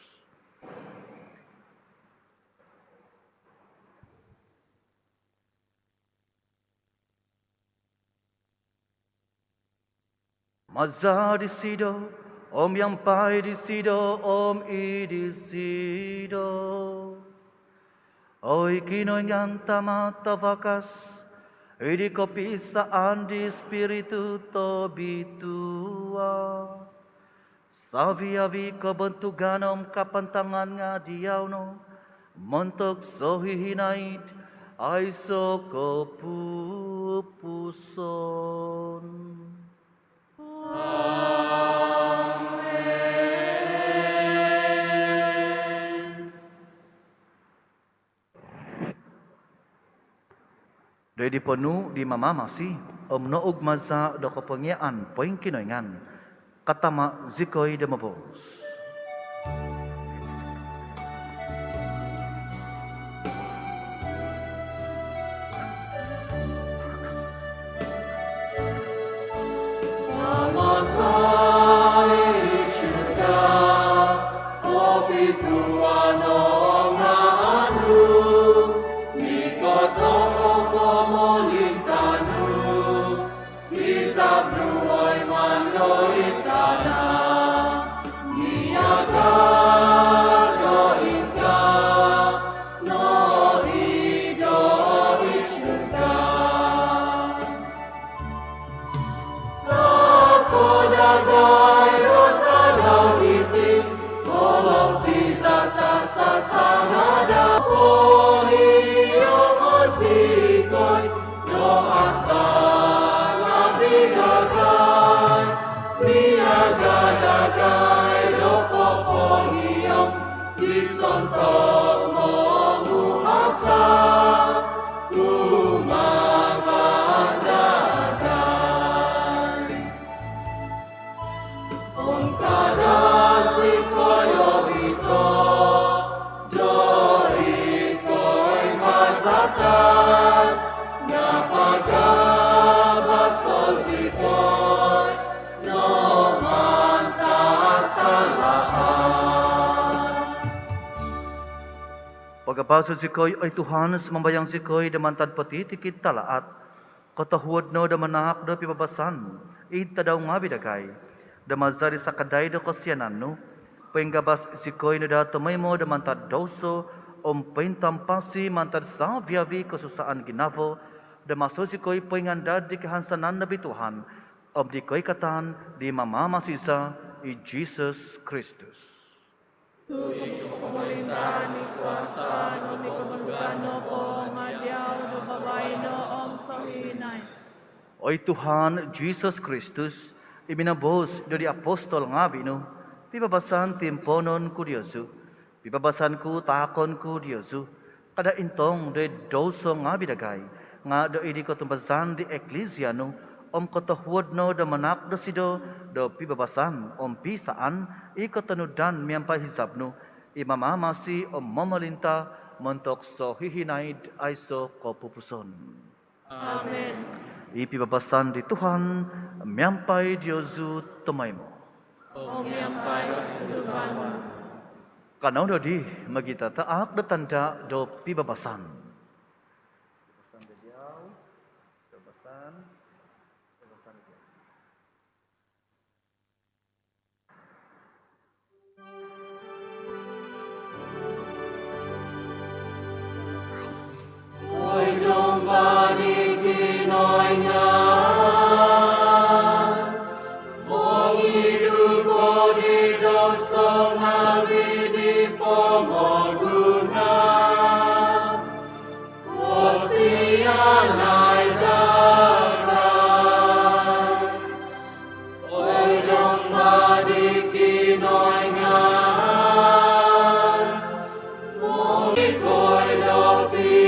Maza di sido, yampay di sido, idisido. Oy kinoyngan tamatavakas, idi kopisaan di spiritu to bitua. Savi-avi kabentuganom kapantangan nga diawno, montok sohihinait, ay so kapupuson. Doi di penuh di mamamasi, noog maza do kapengiaan poing kinoyngan, katama zikoy de mabos. Doa Papaso sikoy ay Tuhan semambayang sikoy damantad pati tikit talaat. Katahuad no damanak do pibabasan. Ita daw nga bidagay. Damazari sa kaday do kasyanan no. Penggabas sikoy no datamay mo damantad doso. Pentampasi mantad sa viavi kesusaan ginavo. Damaso sikoy pengandad di kehansanan na bituhan. Di koy katan di mamamasisa i Jesus Kristus. Tuig ko pemerintahan ni kuasa no ni kemenggano ko ngadiaw do babay no om sahinay. Oy Tuhan Jesus Kristus, iminabos dari apostol ngabi no, pibabasan timponon ku Diyosu, pibabasan ku takon ku Diyosu, kada intong de doso ngabi dagay, nga do ini ko tumbasan di eklesia no, katahuad no da manak do sido, do pibabasan pisaan, ikatanudan miyampai hisab no, imamamasi mamalinta, mentok so hihinaid ay so kopupuson. Amen. Ipibabasan di Tuhan, miyampai Diyosu tumaymo. Om yampay suluban. Kanau do di magita taak do tanda do pibabasan. Ôi trong ba đi kỳ nói nhà Mong y du cô đi đâu sông hà vi đi po mò guna Cô si lại đa rai Ôi trong ba đi kỳ nói nhà Mong y coi đâu bị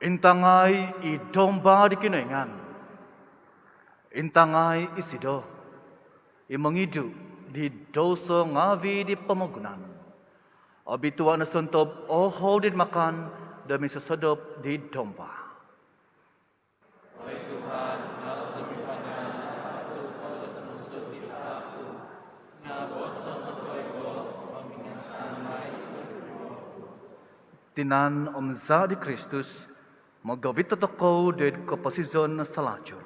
Intangay i domba di kinaingan. Intangay isido. Imangidu di doso ngavi di pamagunan. Abituan na suntob oho din makan demi sesedop di domba. Tinan omza di Kristus, magawit totoko ded kapasizon na salajur.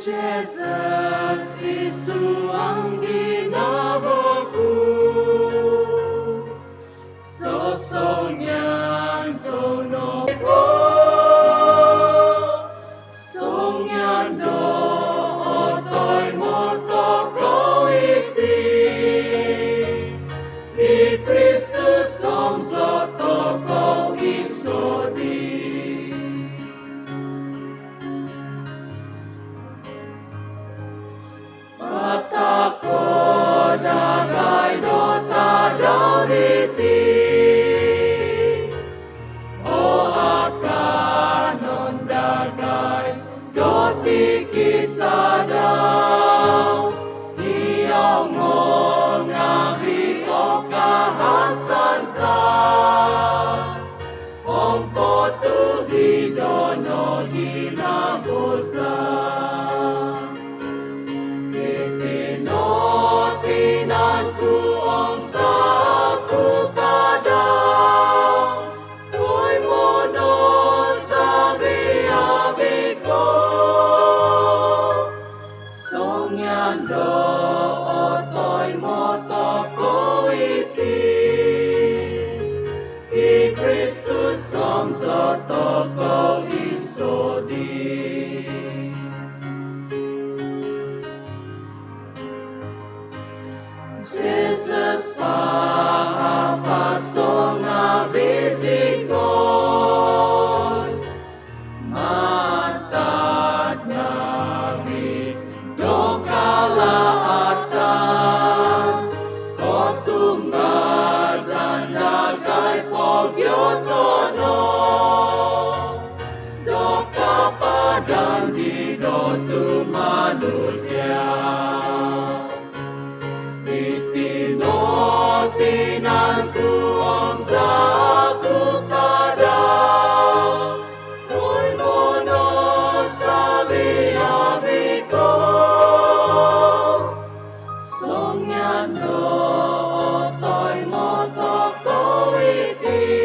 Jesus Isu ang ginawa ko, sosong yan sono ko, song yan do otoy moto ko iti, di Kristus som soto ko isodi. Mata ko dagay dota dawiti, o akanon dagay doti kita daw, iyaw mo ngabi o kahasan sa, ompo tuhido no ginabosa. Ipinotinan ku ang sa aku kadaw, ko'y mono sabi-abi ko, songyan do otoy moto ko iti, i Kristus som soto ko isodi. Jesus paapasong nga visikon, matag nabi do kalaatan, kotumbazan dagay pogyotono, do kapadan di do tumanulya. Itinotinan ku ang sa aku kadaw, ko'y mono sabi-abi ko, songyan do otoy moto ko iti,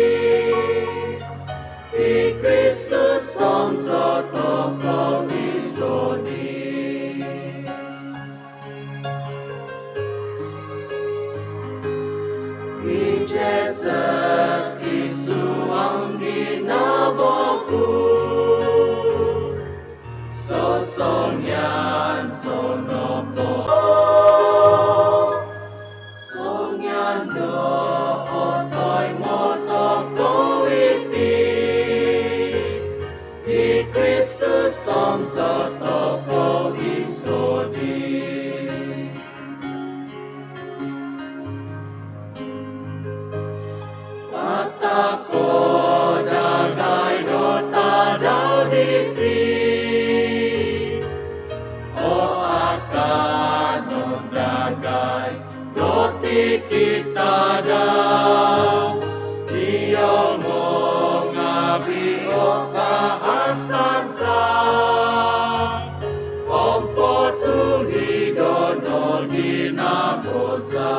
i Kristus som soto ko isodi. Ni Jesus Isu ang ginawa ko, sosong yan sono ko, song yan do otoy moto ko iti, i Kristus som soto ko isodi. Mata ko dagay dota dawiti, o akanon dagay doti kita daw, iyaw mo ngabi o kahasan sa, ompo tuhido no ginabosa.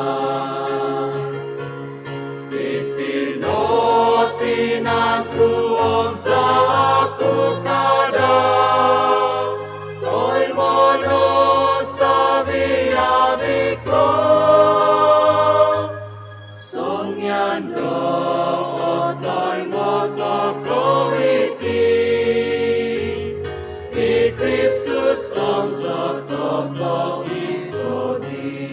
Ipinotinan ku ang sa aku kadaw, ko'y mono sabi-abi ko, songyan do otoy moto ko iti, i Kristus som soto ko isodi.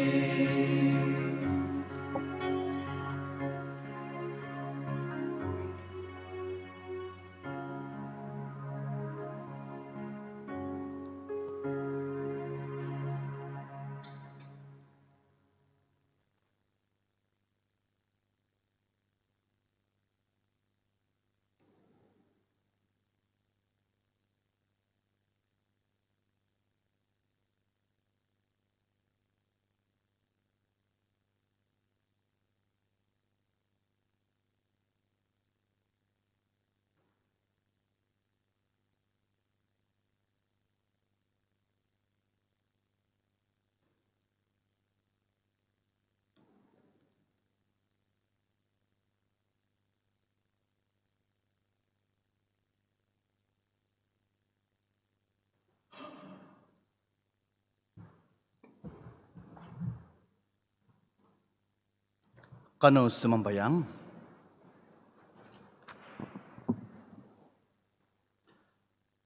Kano sumambayang.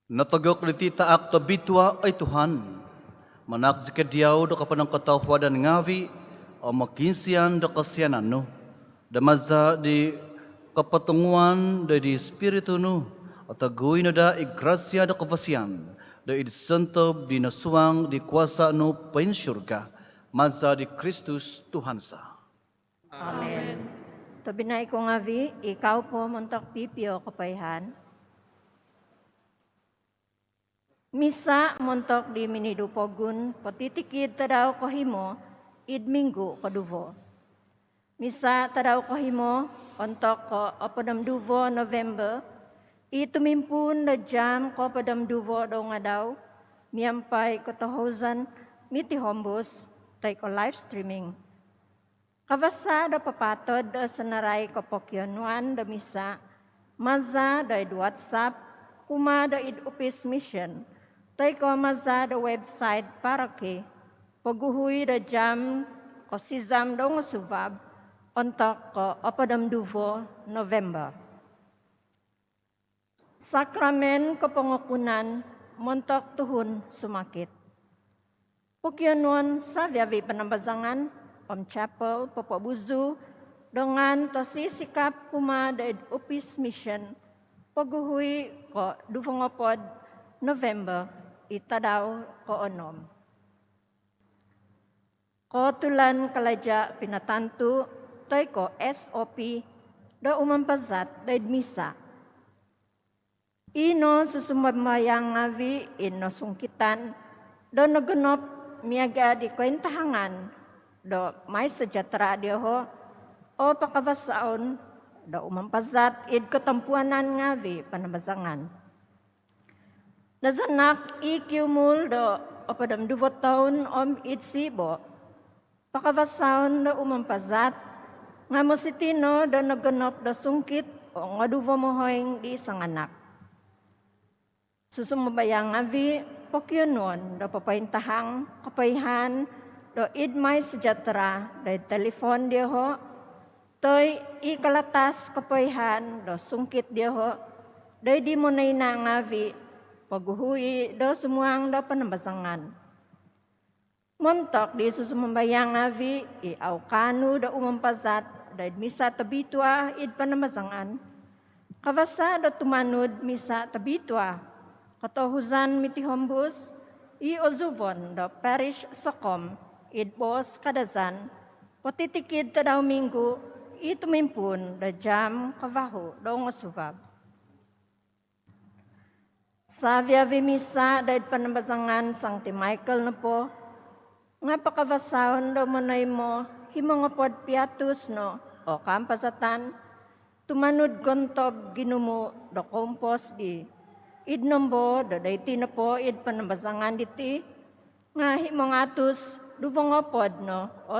Natagok di taak tabitwa ay Tuhan. Manak zikadiyaw do kapanang katawwa dan ngavi o makinsiyan do kasyanan no. Damaza di kapatunguan do di espiritu no. At agoy na da igrasya do kavasyan. Do idsantob di nasuang di kuasa no painsyurga. Maza di Kristus Tuhansa. Amen. Tabinay ko nga vi, ikaw po montok pipio kapayhan. Misa montok di minidupogun, patitikid tadaw kohimo, idminggo kaduvo. Misa tadaw kohimo, ontok ko opadamduvo November, itumimpun na jam ko opadamduvo daw nga daw, miyampay ko 2,000 mitihombus, tay ko live streaming. Kavasa da papatod da sanaray ko pokyonuan da misa, maza da id WhatsApp, kuma da id office mission, tay ko maza da website para ke, paguhuy da jam ko sizam da nga subab, ontok ko opadamduvo November. Sakramen ko pangakunan, montok tuhun sumakit. Pukyanon sa Viavi Panambazangan, Chapel, Papabuzu, dengan tosisikap kuma da office mission, paguhui ko duvongopod November, itadaw ko onom. Ko tulan kalaja pinatantu, toy ko SOP, da umampazat da misa. Ino susumbamayang ngavi, ino sungkitan, do nagunop miyaga di kwentahangan, do may sejahtera dia ho, o pakabasaon, do umampazat id katampuanan ngavi panabazangan. Nazanak ikiumul do opadam duvot taon om id sibo, pakabasaon do umampazat, nga mositino do nagunop do sungkit o ngaduvo mohoing di isang anak. Susumbayang ngavi, pokyonon do papaintahang kapayhan, do idmay sejahtera, do telepon dia ho, toy ikalatas kapayhan, do sungkit dia ho, do di mo na ngavi, paguhui do sumuang do panambasangan. Montok di susumbayang ngavi, iaukanu do umampazat, do misa tabitwa id panambasangan. Kavasa do tumanud misa tabitwa, katohuzan mitihombus, iozuvon do parish Sokom, idbos kadazan, patitikid tadaw minggu, itumimpun do jam kavahu do ngosubab. Sa Viavi Misa dahil panambazangan Sancti Michael na po, nga pakavasaon do manay mo, himangapod piatus no, o kampasatan, tumanud gontob ginumo do kompos di, id nombo do dayti na po id panambazangan diti, nga himangatus duvongopod no, o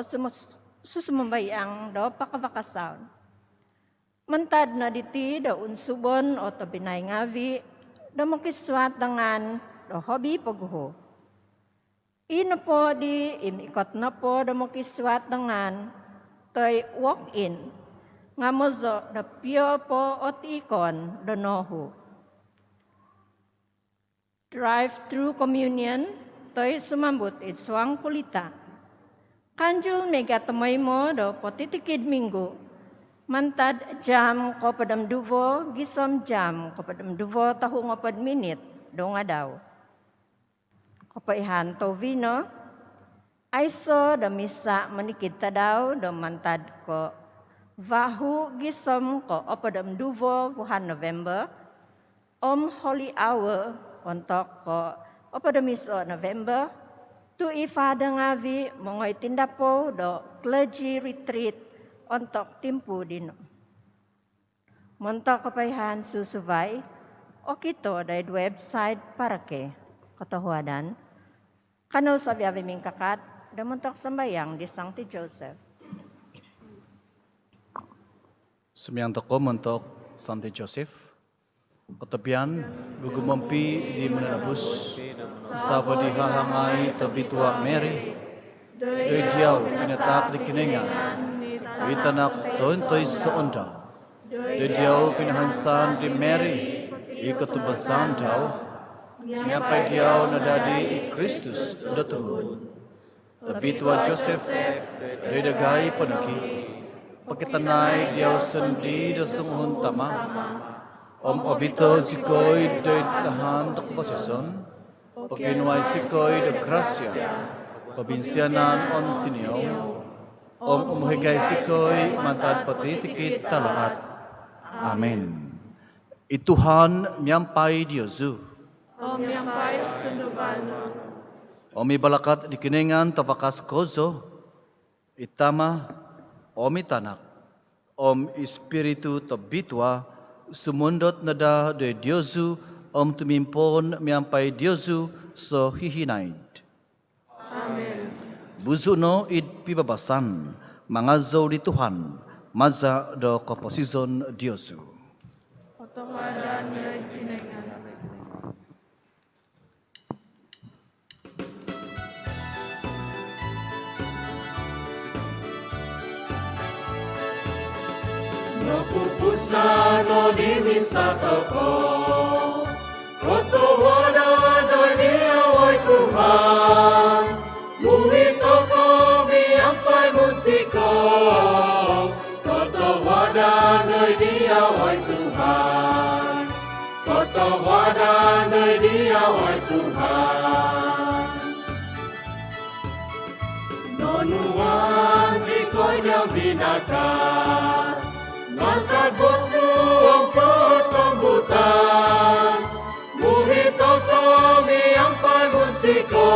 susumambayang do pakavakasaon. Mantad na diti do unsubon o tabinay ngavi, do makiswat dengan do hobi pagho. Ino po di imikot na po do makiswat dengan toy walk-in, nga mozo do pio po ot ikon do nohu. Drive-through communion, toy sumambut itsuang kulita. Kanjul megatamay mo do potitikid minggu, mantad jam ko padamduvo, gisom jam ko padamduvo tahong 4 minit, do nga daw. Kapaihan to vino, aiso do misa manikid ta daw, do mantad ko vahu gisom ko opadamduvo buhan November, Holy Hour, ontok ko opadamiso November, tu ifada ngavi mongoy tindapo do clergy retreat ontok timpu dino. Montok kapayhan susuvay, o kito dahil website para ke katahuadan. Kano sa Viavi Mingkakat, da montok sambayang di Sancti Joseph. Sumiyang toko montok Sancti Joseph. Katapian, gugumampi di mananabus, sabo di hahangay tabitwa Mary, doy diyaw pinatak di kiningan, Itanak toy seonda. Diau pinahansan di Mary, ikatubasan diau, nyampai diau nadadi i Kristus datuhun. Tapi tua Joseph, dedagai panaki, pakitanay diau sendi dasung tama, om ovito zikoi de dahan tak posison, pakinuay zikoi de gracia, pabinsianan om sinio, om umuhigay zikoi mantad patitikit talaat. Amin. Ituhan miyampai Diyosu. Om yampay sunduban. Om ibalakat di kiningan tapakas kozo. Itama, om itanak. Om espiritu tabitwa. Sumundot nada de Diyosu. Om tumimpon miyampai Diyosu so hihinaid. Amen. Buzuno id pibabasan. Mangazaw di Tuhan. Maza do komposison Diyosu. Otomadan na kinengan. Napupusano di misa tepo, Koto wada doi diawai Tuhan, Muhito kami ampai musiko, Koto wada doi diawai Tuhan, Koto wada doi diawai Tuhan. Nonuan zikoi yang binakas, Mantad bosku ang kesambutan, Muhito kami ang pagmusiko,